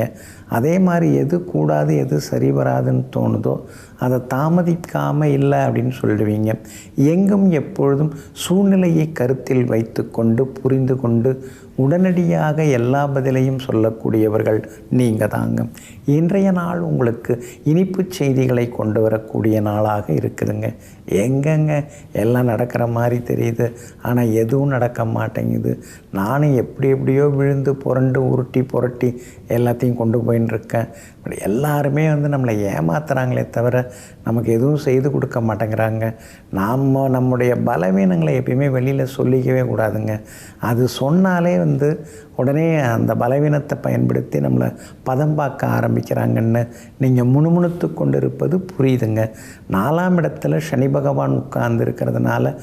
அதே மாதிரி எது கூடாது, எது சரி வராதுன்னு தோணுதோ அதை தாமதிக்காமல் இல்லை அப்படின்னு சொல்லுவீங்க. எங்கும் எப்பொழுதும் சூழ்நிலையை கருத்தில் வைத்து கொண்டு புரிந்து கொண்டு உடனடியாக எல்லா பதிலையும் சொல்லக்கூடியவர்கள் நீங்கள் தாங்க. இன்றைய நாள் உங்களுக்கு இனிப்பு செய்திகளை கொண்டு வரக்கூடிய நாளாக இருக்குதுங்க. எங்கெங்க எல்லாம் நடக்கிற மாதிரி தெரியுது, ஆனால் எதுவும் நடக்க மாட்டேங்குது. நானும் எப்படியோ விழுந்து புரண்டு உருட்டி புரட்டி எல்லாத்தையும் கொண்டு போயின்னு இருக்கேன். இப்படி எல்லாருமே நம்மளை ஏமாத்துறாங்களே தவிர நமக்கு எதுவும் செய்து கொடுக்க மாட்டேங்கிறாங்க. நம்முடைய பலவீனங்களை எப்பயுமே வெளியில் சொல்லிக்கவே கூடாதுங்க. அது சொன்னாலே உடனே அந்த பலவீனத்தை பயன்படுத்தி நம்மளை பதம் பார்க்க ஆரம்பிக்கிறாங்கன்னு நீங்கள் முணுமுணுத்து கொண்டு இருப்பது புரியுதுங்க. 4ஆம் இடத்துல சனி பகவான் உட்கார்ந்து இருக்கிறதுனால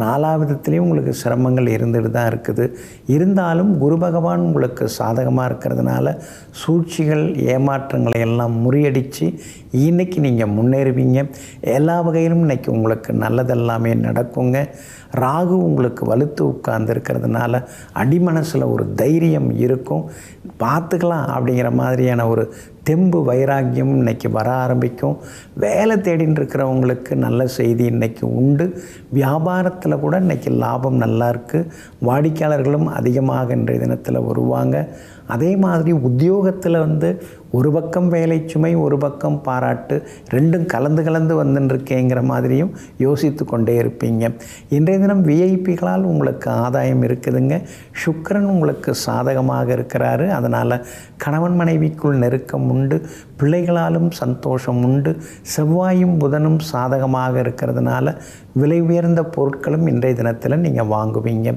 4ஆவது இடத்துலேயும் உங்களுக்கு சிரமங்கள் இருந்துட்டு தான் இருக்குது. இருந்தாலும் குரு பகவான் உங்களுக்கு சாதகமாக இருக்கிறதுனால சூழ்ச்சிகள் ஏமாற்றங்களை எல்லாம் முறியடித்து இன்றைக்கி நீங்கள் முன்னேறுவீங்க. எல்லா வகையிலும் இன்றைக்கி உங்களுக்கு நல்லதெல்லாமே நடக்குங்க. ராகு உங்களுக்கு வலுத்து உட்கார்ந்து இருக்கிறதுனால அடிமனசில் ஒரு தைரியம் இருக்கும். பார்த்துக்கலாம் அப்படிங்கிற மாதிரியான ஒரு தெம்பு வைராக்கியம் இன்றைக்கி வர ஆரம்பிக்கும். வேலை தேடின்னு இருக்கிறவங்களுக்கு நல்ல செய்தி இன்றைக்கி உண்டு. வியாபாரத்தில் கூட இன்றைக்கி லாபம் நல்லா இருக்குது. வாடிக்கையாளர்களும் அதிகமாக இன்றைய தினத்தில் வருவாங்க. அதே மாதிரி உத்தியோகத்தில் ஒரு பக்கம் வேலை சுமை, ஒரு பக்கம் பாராட்டு, ரெண்டும் கலந்து வந்துருக்கேங்கிற மாதிரியும் யோசித்து கொண்டே இருப்பீங்க. இன்றைய தினம் விஐபிகளால் உங்களுக்கு ஆதாயம் இருக்குதுங்க. சுக்கிரன் உங்களுக்கு சாதகமாக இருக்கிறாரு. அதனால் கணவன் மனைவிக்குள் நெருக்கம் உண்டு. பிள்ளைகளாலும் சந்தோஷம் உண்டு. செவ்வாயும் புதனும் சாதகமாக இருக்கிறதுனால விலை உயர்ந்த பொருட்களும் இன்றைய தினத்தில் நீங்கள் வாங்குவீங்க.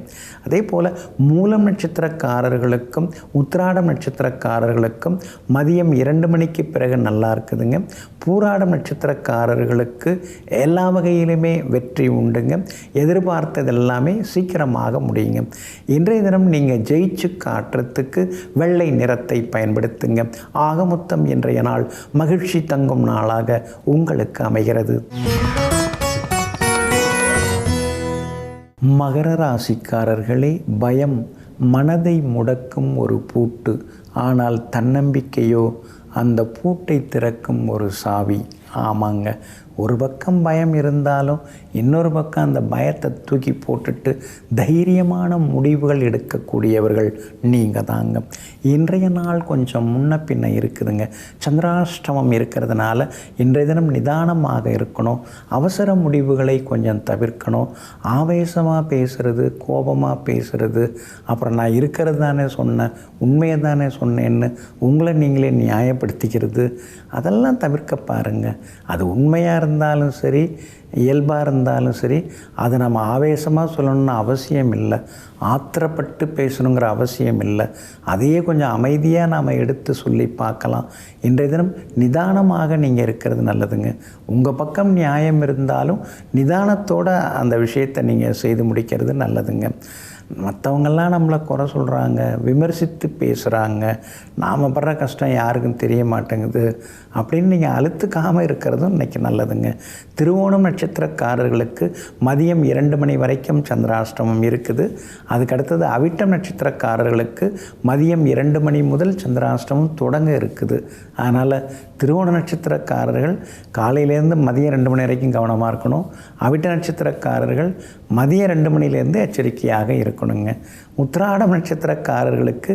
அதே போல் மூலம் நட்சத்திரக்காரர்களுக்கும் உத்திராடம் நட்சத்திரக்காரர்களுக்கும் மதியம் 2 மணிக்கு பிறகு நல்லா இருக்குதுங்க. பூராடம் நட்சத்திரக்காரர்களுக்கு எல்லா வகையிலுமே வெற்றி உண்டுங்க. எதிர்பார்த்தது எல்லாமே சீக்கிரமாக முடியுங்க. இன்றைய தினம் நீங்கள் ஜெயிச்சு காட்டுறதுக்கு வெள்ளை நிறத்தை பயன்படுத்துங்க. ஆக மொத்தம் இன்றைய நாள் மகிழ்ச்சி தங்கும் நாளாக உங்களுக்கு அமைகிறது. மகர ராசிக்காரர்களே, பயம் மனதை முடக்கும் ஒரு பூட்டு, ஆனால் தன்னம்பிக்கையோ அந்த பூட்டை திறக்கும் ஒரு சாவி. ஆமாங்க, ஒரு பக்கம் பயம் இருந்தாலும் இன்னொரு பக்கம் அந்த பயத்தை தூக்கி போட்டுட்டு தைரியமான முடிவுகள் எடுக்கக்கூடியவர்கள் நீங்கள் தாங்க. இன்றைய நாள் கொஞ்சம் முன்ன பின்ன இருக்குதுங்க. சந்திராஷ்டமம் இருக்கிறதுனால இன்றைய தினம் நிதானமாக இருக்கணும். அவசர முடிவுகளை கொஞ்சம் தவிர்க்கணும். ஆவேசமாக பேசுகிறது, கோபமாக பேசுகிறது, அப்புறம் நான் இருக்கிறது தானே சொன்னேன், உண்மையை தானே சொன்னேன்னு உங்களை நீங்களே நியாயப்படுத்திக்கிறது, அதெல்லாம் தவிர்க்க பாருங்கள். அது உண்மையாக இருந்தாலும் சரி, இயல்பாக இருந்தாலும் சரி, அதை நம்ம ஆவேசமாக சொல்லணும்னு அவசியம் இல்லை. ஆத்திரப்பட்டு பேசணுங்கிற அவசியம் இல்லை. அதையே கொஞ்சம் அமைதியாக நாம் எடுத்து சொல்லி பார்க்கலாம். இன்றைய தினம் நிதானமாக நீங்கள் இருக்கிறது நல்லதுங்க. உங்கள் பக்கம் நியாயம் இருந்தாலும் நிதானத்தோடு அந்த விஷயத்தை நீங்கள் செய்து முடிக்கிறது நல்லதுங்க. மற்றவங்கெல்லாம் நம்மளை குறை சொல்கிறாங்க, விமர்சித்து பேசுகிறாங்க, நாம் படுற கஷ்டம் யாருக்கும் தெரிய மாட்டேங்குது அப்படின்னு நீங்கள் அழுத்துக்காமல் இருக்கிறதும் இன்றைக்கி நல்லதுங்க. திருவோணம் நட்சத்திரக்காரர்களுக்கு மதியம் 2 மணி வரைக்கும் சந்திராஷ்டமம் இருக்குது. அதுக்கடுத்தது அவிட்டம் நட்சத்திரக்காரர்களுக்கு மதியம் 2 மணி முதல் சந்திராஷ்டமம் தொடங்க இருக்குது. அதனால் திருவோண நட்சத்திரக்காரர்கள் காலையிலேருந்து மதியம் 2 மணி வரைக்கும் கவனமாக இருக்கணும். அவிட்ட நட்சத்திரக்காரர்கள் மதியம் 2 மணிலேருந்து எச்சரிக்கையாக இருக்கணுங்க. உத்திராடம் நட்சத்திரக்காரர்களுக்கு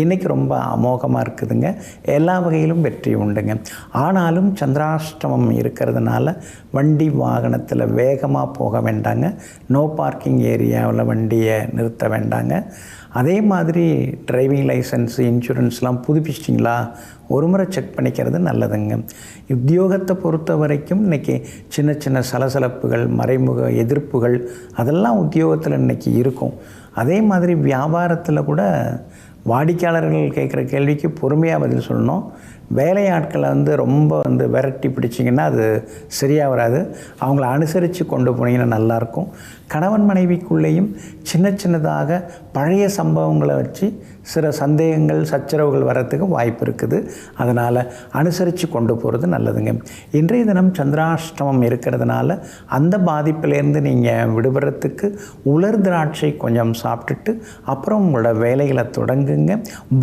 இன்றைக்கி ரொம்ப அமோகமாக இருக்குதுங்க. எல்லா வகையிலும் வெற்றி உண்டுங்க. ஆனாலும் சந்திராஷ்டமம் இருக்கிறதுனால வண்டி வாகனத்தில் வேகமாக போக வேண்டாங்க. நோ பார்க்கிங் ஏரியாவில் வண்டியை நிறுத்த வேண்டாங்க. அதே மாதிரி டிரைவிங் லைசன்ஸு, இன்சூரன்ஸ்லாம் புதுப்பிச்சிட்டிங்களா, ஒரு முறை செக் பண்ணிக்கிறது நல்லதுங்க. உத்தியோகத்தை பொறுத்த வரைக்கும் இன்றைக்கி சின்ன சின்ன சலசலப்புகள், மறைமுக எதிர்ப்புகள் அதெல்லாம் உத்தியோகத்தில் இன்றைக்கி இருக்கும். அதே மாதிரி வியாபாரத்தில் கூட வாடிக்கையாளர்கள் கேட்குற கேள்விக்கு பொறுமையாக பதில் சொல்லணும். வேலையாட்களை ரொம்ப விரட்டி பிடிச்சிங்கன்னா அது சரியாக வராது. அவங்கள அனுசரித்து கொண்டு போனீங்கன்னா நல்லாயிருக்கும். கணவன் மனைவிக்குள்ளேயும் சின்ன சின்னதாக பழைய சம்பவங்களை வச்சு சில சந்தேகங்கள், சச்சரவுகள் வரத்துக்கு வாய்ப்பு இருக்குது. அதனால் அனுசரித்து கொண்டு போகிறது நல்லதுங்க. இன்றைய தினம் சந்திராஷ்டமம் இருக்கிறதுனால அந்த பாதிப்பிலேருந்து நீங்கள் விடுபடுறதுக்கு உலர் திராட்சை கொஞ்சம் சாப்பிட்டுட்டு அப்புறம் உங்களோட வேலைகளை தொடங்குங்க.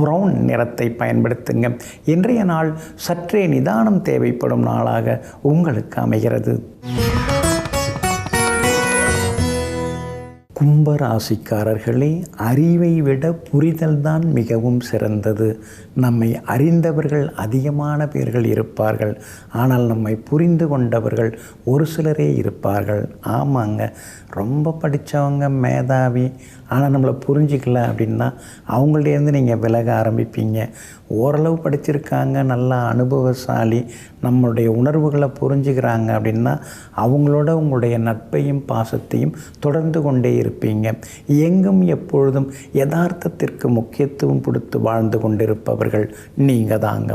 ப்ரௌன் நிறத்தை பயன்படுத்துங்க. இன்றைய நாள் சற்றே நிதானம் தேவைப்படும் நாளாக உங்களுக்கு அமைகிறது. கும்பராசிக்காரர்களே, அறிவை விட புரிதல் தான் மிகவும் சிறந்தது. நம்மை அறிந்தவர்கள் அதிகமான பேர்கள் இருப்பார்கள், ஆனால் நம்மை புரிந்து கொண்டவர்கள் ஒரு சிலரே இருப்பார்கள். ஆமாங்க, ரொம்ப படித்தவங்க மேதாவி, ஆனால் நம்மளை புரிஞ்சிக்கல அப்படின்னா அவங்கள்டேருந்து நீங்கள் விலக ஆரம்பிப்பீங்க. ஓரளவு படிச்சிருக்காங்க, நல்லா அனுபவசாலி, நம்மளுடைய உணர்வுகளை புரிஞ்சுக்கிறாங்க அப்படின்னா அவங்களோட உங்களுடைய நட்பையும் பாசத்தையும் தொடர்ந்து கொண்டே இருப்பீங்க. எங்கும் எப்பொழுதும் யதார்த்தத்திற்கு முக்கியத்துவம் கொடுத்து வாழ்ந்து கொண்டிருப்பவர்கள் நீங்கள் தாங்க.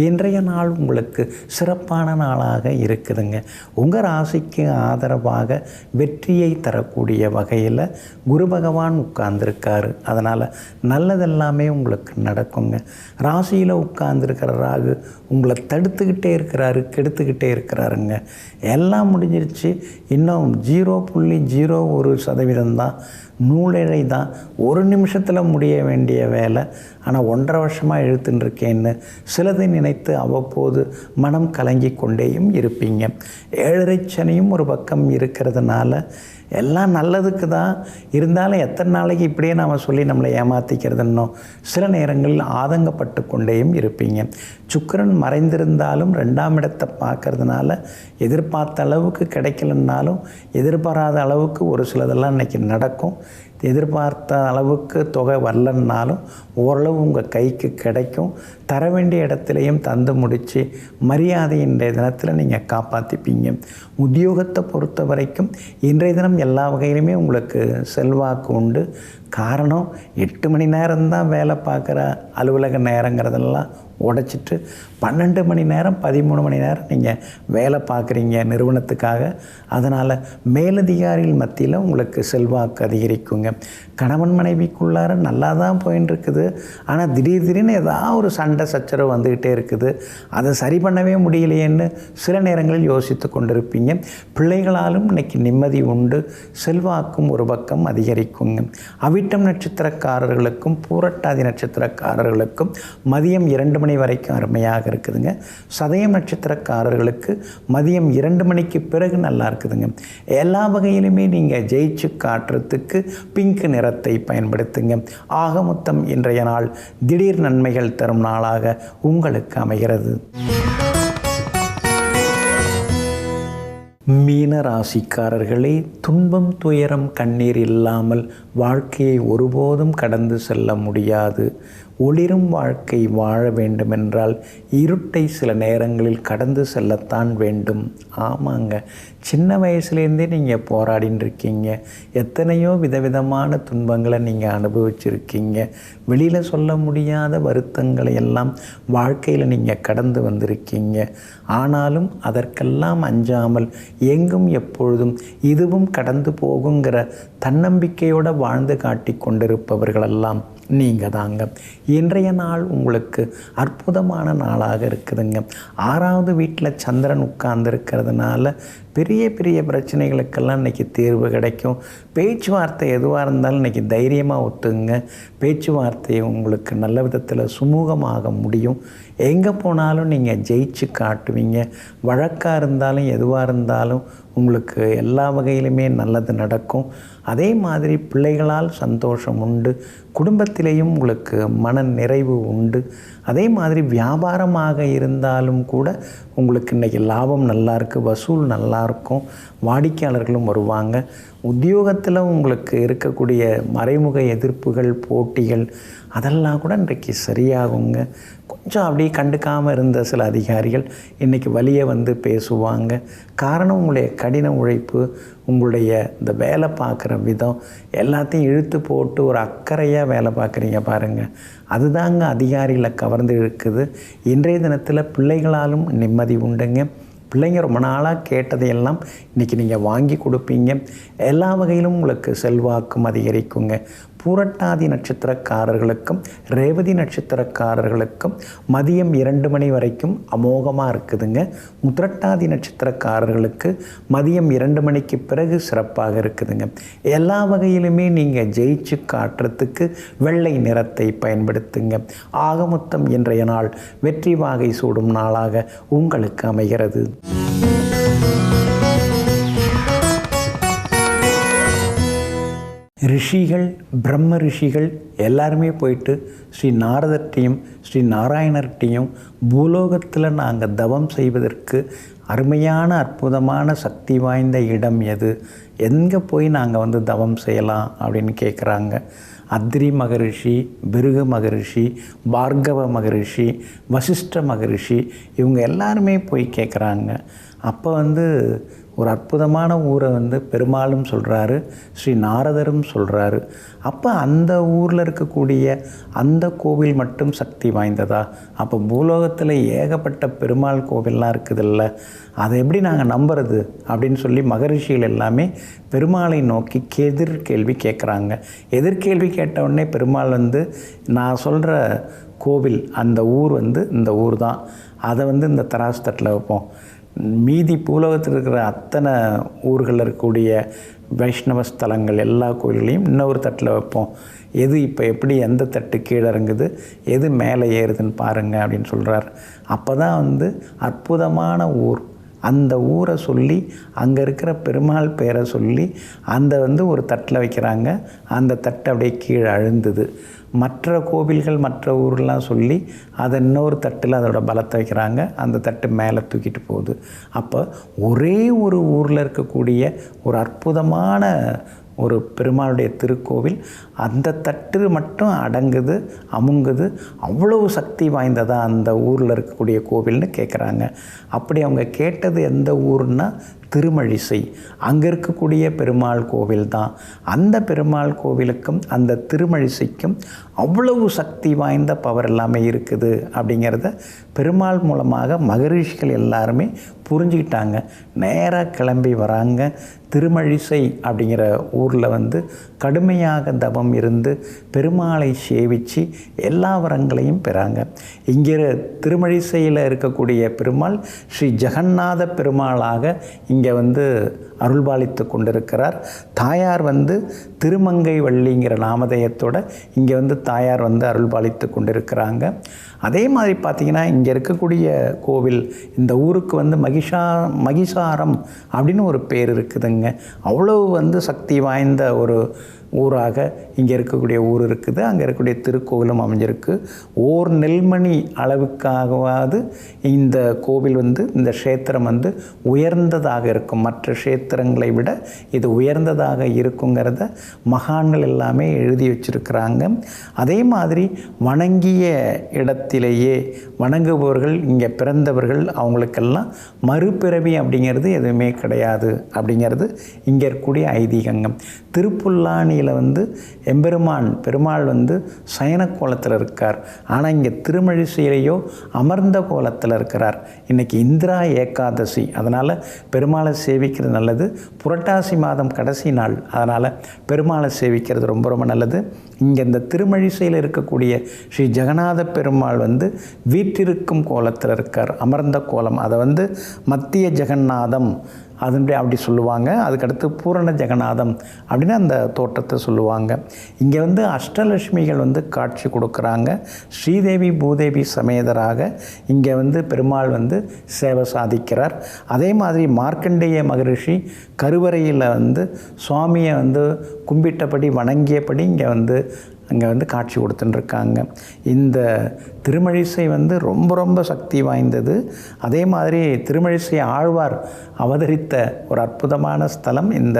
இன்றைய நாள் உங்களுக்கு சிறப்பான நாளாக இருக்குதுங்க. உங்கள் ராசிக்கு ஆதரவாக வெற்றியை தரக்கூடிய வகையில் குரு பகவான் உட்கார்ந்துருக்காரு. அதனால் நல்லதெல்லாமே உங்களுக்கு நடக்குங்க. ராசியில் உட்கார்ந்துருக்கிற ராகு உங்களை தடுத்துக்கிட்டே இருக்கிறாரு, கெடுத்துக்கிட்டே இருக்கிறாருங்க. எல்லாம் முடிஞ்சிருச்சு, இன்னும் 0.01% தான், நூலிழை தான், ஒரு நிமிஷத்தில் முடிய வேண்டிய வேலை. ஆனால் 1.5 வருஷமாக இழுத்துன்னு இருக்கேன்னு சிலதை நினைத்து அவ்வப்போது மனம் கலங்கி கொண்டேயும் இருப்பீங்க. 7.5 சனியும் ஒரு பக்கம் இருக்கிறதுனால எல்லாம் நல்லதுக்கு தான் இருந்தாலும் எத்தனை நாளைக்கு இப்படியே நாம் சொல்லி நம்மளை ஏமாற்றிக்கிறதுன்னோ சில நேரங்களில் ஆதங்கப்பட்டு கொண்டேயும் இருப்பீங்க. சுக்கிரன் மறைந்திருந்தாலும் 2ஆம் இடத்தை பார்க்கறதுனால எதிர்பார்த்த அளவுக்கு கிடைக்கலன்னாலும் எதிர்பாராத அளவுக்கு ஒரு சிலதெல்லாம் இன்றைக்கி நடக்கும். எதிர்பார்த்த அளவுக்கு தொகை வரலன்னாலும் ஓரளவு உங்கள் கைக்கு கிடைக்கும். தர வேண்டிய இடத்துலையும் தந்து முடித்து மரியாதை இன்றைய தினத்தில் நீங்கள் காப்பாற்றிப்பீங்க. உத்தியோகத்தை பொறுத்த வரைக்கும் இன்றைய தினம் எல்லா வகையிலுமே உங்களுக்கு செல்வாக்கு உண்டு. காரணம் 8 மணி நேரம்தான் வேலை பார்க்குற அலுவலக நேரங்கிறதெல்லாம் உடைச்சிட்டு 12 மணி நேரம் 13 மணி நேரம் நீங்கள் வேலை பார்க்குறீங்க நிறுவனத்துக்காக. அதனால் மேலதிகாரிகள் மத்தியில் உங்களுக்கு செல்வாக்கு அதிகரிக்குங்க. கணவன் மனைவிக்குள்ளார நல்லா தான் போயின்னு இருக்குது, ஆனால் திடீர்னு ஏதாவது ஒரு சண்டை சச்சரவு வந்துக்கிட்டே இருக்குது. அதை சரி பண்ணவே முடியலையேன்னு சில நேரங்களில் யோசித்து கொண்டிருப்பீங்க. பிள்ளைகளாலும் இன்றைக்கி நிம்மதி உண்டு, செல்வாக்கும் ஒரு பக்கம் அதிகரிக்குங்க. அவிட்டம் நட்சத்திரக்காரர்களுக்கும் பூரட்டாதி நட்சத்திரக்காரர்களுக்கும் மதியம் 2 மணி வரைக்கும் அருமையாக இருக்குதுங்க. சதயம் நட்சத்திரக்காரர்களுக்கு மதியம் 2 மணிக்கு பிறகு நல்லா இருக்குதுங்க. எல்லா வகையிலுமே நீங்கள் ஜெயிச்சு காட்டுறதுக்கு பிங்க் நிறத்தை பயன்படுத்துங்க. ஆக மொத்தம் இன்றைய நாள் திடீர் நன்மைகள் தரும் நாளாக உங்களுக்கு அமைகிறது. மீன ராசிக்காரர்களே, துன்பம் துயரம் கண்ணீர் இல்லாமல் வாழ்க்கையை ஒருபோதும் கடந்து செல்ல முடியாது. ஒளிரும் வாழ்க்கை வாழ வேண்டுமென்றால் இருட்டை சில நேரங்களில் கடந்து செல்லத்தான் வேண்டும். ஆமாங்க, சின்ன வயசுலேருந்தே நீங்கள் போராடின்னு இருக்கீங்க. எத்தனையோ விதவிதமான துன்பங்களை நீங்கள் அனுபவிச்சிருக்கீங்க. வெளியில் சொல்ல முடியாத வருத்தங்களை எல்லாம் வாழ்க்கையில் நீங்கள் கடந்து வந்திருக்கீங்க. ஆனாலும் அதற்கெல்லாம் அஞ்சாமல் எங்கும் எப்பொழுதும் இதுவும் கடந்து போகுங்கிற தன்னம்பிக்கையோடு வாழ்ந்து காட்டி கொண்டிருப்பவர்களெல்லாம் நீங்கள் தாங்க. இன்றைய நாள் உங்களுக்கு அற்புதமான நாளாக இருக்குதுங்க. 6வது வீட்டில் சந்திரன் உட்கார்ந்துருக்கிறதுனால பெரிய பெரிய பிரச்சனைகளுக்கெல்லாம் இன்றைக்கி தீர்வு கிடைக்கும். பேச்சுவார்த்தை எதுவாக இருந்தாலும் இன்றைக்கி தைரியமாக ஒத்துங்க. பேச்சுவார்த்தை உங்களுக்கு நல்ல விதத்தில் சுமூகமாக முடியும். எங்கே போனாலும் நீங்கள் ஜெயிச்சு காட்டுவீங்க. வழக்காக இருந்தாலும் எதுவாக இருந்தாலும் உங்களுக்கு எல்லா வகையிலுமே நல்லது நடக்கும். அதே மாதிரி பிள்ளைகளால் சந்தோஷம் உண்டு. குடும்பத்திலேயும் உங்களுக்கு மன நிறைவு உண்டு. அதே மாதிரி வியாபாரமாக இருந்தாலும் கூட உங்களுக்கு இன்றைக்கி லாபம் நல்லாயிருக்கு, வசூல் நல்லாயிருக்கும், வாடிக்கையாளர்களும் வருவாங்க. உத்தியோகத்தில் உங்களுக்கு இருக்கக்கூடிய மறைமுக எதிர்ப்புகள், போட்டிகள் அதெல்லாம் கூட இன்றைக்கி சரியாகுங்க. கொஞ்சம் அப்படியே கண்டுக்காமல் இருந்த சில அதிகாரிகள் இன்றைக்கி வலியை வந்து பேசுவாங்க. காரணம் உங்களுடைய கடின உழைப்பு, உங்களுடைய இந்த வேலை பார்க்குற விதம் எல்லாத்தையும் இழுத்து போட்டு ஒரு அக்கறையாக வேலை பார்க்குறீங்க பாருங்கள். அதுதாங்க அதிகாரிகளை கவர்ந்து இழுக்குது. இன்றைய தினத்தில் பிள்ளைகளாலும் நிம்மதி உண்டுங்க. பிள்ளைங்க ரொம்ப நாளாக கேட்டதையெல்லாம் இன்றைக்கி நீங்கள் வாங்கி கொடுப்பீங்க. எல்லா வகையிலும் உங்களுக்கு செல்வாக்கும் அதிகரிக்குங்க. பூரட்டாதி நட்சத்திரக்காரர்களுக்கும் ரேவதி நட்சத்திரக்காரர்களுக்கும் மதியம் 2 மணி வரைக்கும் அமோகமாக இருக்குதுங்க. உத்திரட்டாதி நட்சத்திரக்காரர்களுக்கு மதியம் 2 மணிக்கு பிறகு சிறப்பாக இருக்குதுங்க. எல்லா வகையிலுமே நீங்கள் ஜெயிச்சு காட்டுறதுக்கு வெள்ளை நிறத்தை பயன்படுத்துங்க. ஆகமொத்தம் இன்றைய நாள் வெற்றி வாகை சூடும் நாளாக உங்களுக்கு அமைகிறது. ரிஷிகள், பிரம்ம ரிஷிகள் எல்லாருமே போயிட்டு ஸ்ரீ நாரதர்கிட்டையும் ஸ்ரீ நாராயணர்கிட்டையும் பூலோகத்தில் நாங்கள் தவம் செய்வதற்கு அருமையான அற்புதமான சக்தி வாய்ந்த இடம் எது, எங்கே போய் நாங்கள் தவம் செய்யலாம் அப்படின்னு கேட்குறாங்க. அத்ரி மகரிஷி, பிருகு மகரிஷி, பார்கவ மகரிஷி, வசிஷ்ட மகரிஷி இவங்க எல்லாருமே போய் கேட்குறாங்க. அப்போ ஒரு அற்புதமான ஊரை பெருமாளும் சொல்கிறாரு, ஸ்ரீ நாரதரும் சொல்கிறாரு. அப்போ அந்த ஊரில் இருக்கக்கூடிய அந்த கோவில் மட்டும் சக்தி வாய்ந்ததா? அப்போ பூலோகத்தில் ஏகப்பட்ட பெருமாள் கோவில்லாம் இருக்குதில்ல, அதை எப்படி நாங்கள் நம்புறது அப்படின்னு சொல்லி மகரிஷிகள் எல்லாமே பெருமாளை நோக்கி எதிர்கேள்வி கேட்குறாங்க. எதிர்கேள்வி கேட்ட உடனே பெருமாள் நான் சொல்கிற கோவில் அந்த ஊர் இந்த ஊர் தான், அதை இந்த தராசு தட்டில் வைப்போம். மீதி பூலோகத்தில் இருக்கிற அத்தனை ஊர்களில் இருக்கக்கூடிய வைஷ்ணவ ஸ்தலங்கள் எல்லா கோயில்களையும் இன்னொரு தட்டில் வைப்போம். எது இப்போ எப்படி எந்த தட்டு கீழே இறங்குது, எது மேலே ஏறுதுன்னு பாருங்கள் அப்படின்னு சொல்கிறார். அப்போ தான் அற்புதமான ஊர், அந்த ஊரை சொல்லி அங்கே இருக்கிற பெருமாள் பேரை சொல்லி அந்த ஒரு தட்டில் வைக்கிறாங்க. அந்த தட்டு அப்படியே கீழே அழுந்துது. மற்ற கோவில்கள் மற்ற ஊர்லாம் சொல்லி அதை இன்னொரு தட்டில் அதோட பலத்தை வைக்கிறாங்க. அந்த தட்டு மேலே தூக்கிட்டு போகுது. அப்போ ஒரே ஒரு ஊரில் இருக்கக்கூடிய ஒரு அற்புதமான ஒரு பெருமாளுடைய திருக்கோவில் அந்த தட்டு மட்டும் அடங்குது, அமுங்குது. அவ்வளவு சக்தி வாய்ந்ததா அந்த ஊரில் இருக்கக்கூடிய கோவில்னு கேட்குறாங்க. அப்படி அவங்க கேட்டது எந்த ஊர்னா திருமழிசை. அங்கே இருக்கக்கூடிய பெருமாள் கோவில் தான். அந்த பெருமாள் கோவிலுக்கும் அந்த திருமழிசைக்கும் அவ்வளவு சக்தி வாய்ந்த பவர் எல்லாமே இருக்குது அப்படிங்கிறத பெருமாள் மூலமாக மகரிஷிகள் எல்லாருமே புரிஞ்சுக்கிட்டாங்க. நேராக கிளம்பி வராங்க. திருமழிசை அப்படிங்கிற ஊரில் கடுமையாக தவம் இருந்து பெருமாளை சேவித்து எல்லா வரங்களையும் பெறாங்க. இங்கே திருமழிசையில் இருக்கக்கூடிய பெருமாள் ஸ்ரீ ஜெகநாத பெருமாளாக இங்கே அருள்பாலித்து கொண்டிருக்கிறார். தாயார் திருமங்கை வள்ளிங்கிற நாமதேயத்தோட இங்கே தாயார் அருள்பாலித்து கொண்டிருக்கிறாங்க. அதே மாதிரி பார்த்திங்கன்னா இங்கே இருக்கக்கூடிய கோவில் இந்த ஊருக்கு மகிஷாரம் அப்படின்னு ஒரு பேர் இருக்குதுங்க. அவ்வளவு சக்தி வாய்ந்த ஒரு ஊராக இங்கே இருக்கக்கூடிய ஊர் இருக்குது. அங்கே இருக்கக்கூடிய திருக்கோவிலும் அமைஞ்சிருக்கு. ஓர் நெல்மணி அளவுக்காகவாது இந்த கோவில் இந்த க்ஷேத்திரம் உயர்ந்ததாக இருக்கும். மற்ற க்ஷேத்திரங்களை விட இது உயர்ந்ததாக இருக்குங்கிறத மகான்கள் எல்லாமே எழுதி வச்சிருக்கிறாங்க. அதே மாதிரி வணங்கிய இடத்திலேயே வணங்குபவர்கள், இங்கே பிறந்தவர்கள், அவங்களுக்கெல்லாம் மறுபிறவி அப்படிங்கிறது எதுவுமே கிடையாது அப்படிங்கிறது இங்கே இருக்கக்கூடிய ஐதீகங்கள். திருப்புல்லானியில் எம்பெருமான் பெருமாள் சயன கோலத்தில் இருக்கார். ஆனால் இங்கே திருமழிசையிலேயோ அமர்ந்த கோலத்தில் இருக்கிறார். இன்றைக்கி இந்திரா ஏகாதசி, அதனால் பெருமாளை சேவிக்கிறது நல்லது. புரட்டாசி மாதம் கடைசி நாள், அதனால் பெருமாளை சேவிக்கிறது ரொம்ப ரொம்ப நல்லது. இங்கே இந்த திருமழிசையில் இருக்கக்கூடிய ஸ்ரீ ஜெகநாத பெருமாள் வீற்றிருக்கும் கோலத்தில் இருக்கார், அமர்ந்த கோலம். அதை மத்திய ஜெகநாதம் அப்படி சொல்லுவாங்க. அதுக்கடுத்து பூரண ஜெகநாதம் அப்படின்னு அந்த தோற்றத்தை சொல்லுவாங்க. இங்கே அஷ்டலட்சுமிகள் காட்சி கொடுக்குறாங்க. ஸ்ரீதேவி பூதேவி சமேதராக இங்கே பெருமாள் சேவை சாதிக்கிறார். அதே மாதிரி மார்க்கண்டேய மகரிஷி கருவறையில் சுவாமியை கும்பிட்டபடி வணங்கியபடி அங்கே காட்சி கொடுத்துட்டுருக்காங்க. இந்த திருமழிசை ரொம்ப ரொம்ப சக்தி வாய்ந்தது. அதே மாதிரி திருமழிசை ஆழ்வார் அவதரித்த ஒரு அற்புதமான ஸ்தலம் இந்த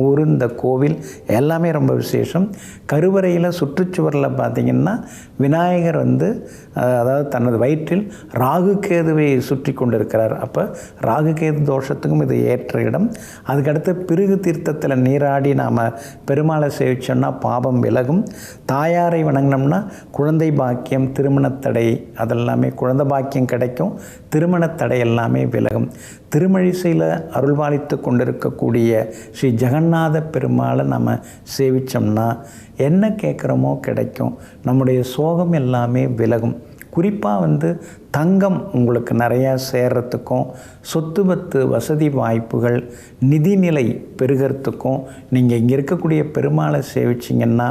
ஊர், இந்த கோவில் எல்லாமே ரொம்ப விசேஷம். கருவறையில் சுற்றுச்சுவரில் பார்த்திங்கன்னா விநாயகர் அதாவது தனது வயிற்றில் ராகு கேதுவை சுற்றி கொண்டிருக்கிறார். அப்போ ராகு கேது தோஷத்துக்கும் இது ஏற்ற இடம். அதுக்கடுத்து பிருகு தீர்த்தத்தில் நீராடி நாம் பெருமாளை சேவிச்சோன்னா பாபம் விலகும். தாயாரை வணங்கினோம்னா குழந்தை பாக்கியம், திருமணத்தடை அதெல்லாமே, குழந்தை பாக்கியம் கிடைக்கும், திருமணத்தடை எல்லாமே விலகும். திருமழிசையில் அருள்பாலித்து கொண்டிருக்கக்கூடிய ஸ்ரீ ஜெகநாத பெருமாளை நம்ம சேவித்தோம்னா என்ன கேட்குறோமோ கிடைக்கும். நம்முடைய சோகம் எல்லாமே விலகும். குறிப்பாக தங்கம் உங்களுக்கு நிறையா சேர்றதுக்கும், சொத்து பத்து வசதி வாய்ப்புகள், நிதிநிலை பெருகிறதுக்கும் நீங்கள் இங்கே இருக்கக்கூடிய பெருமாளை சேவிச்சிங்கன்னா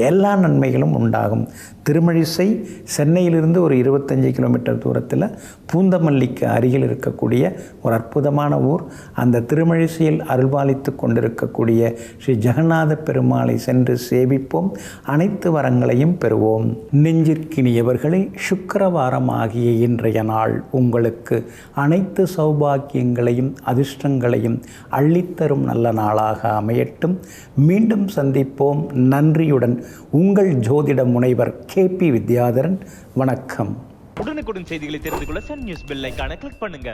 எல்லா நன்மைகளும் உண்டாகும். திருமழிசை சென்னையிலிருந்து ஒரு 25 கிலோமீட்டர் தூரத்தில் பூந்தமல்லிக்கு அருகில் இருக்கக்கூடிய ஒரு அற்புதமான ஊர். அந்த திருமழிசையில் அருள்பாலித்து கொண்டிருக்கக்கூடிய ஸ்ரீ ஜெகநாத பெருமாளை சென்று சேவிப்போம், அனைத்து வரங்களையும் பெறுவோம். நெஞ்சிற்கினியவர்களே, சுக்கிரவாரம் ஆகிய இன்றைய நாள் உங்களுக்கு அனைத்து சௌபாக்கியங்களையும் அதிர்ஷ்டங்களையும் அள்ளித்தரும் நல்ல நாளாக அமையட்டும். மீண்டும் சந்திப்போம். நன்றியுடன் உங்கள் ஜோதிட முனைவர் KP வித்யாதரன். வணக்கம். உடனுக்குடன் செய்திகளை தெரிந்து கொள்ள சன் நியூஸ் பெல் ஐகானை கிளிக் பண்ணுங்க.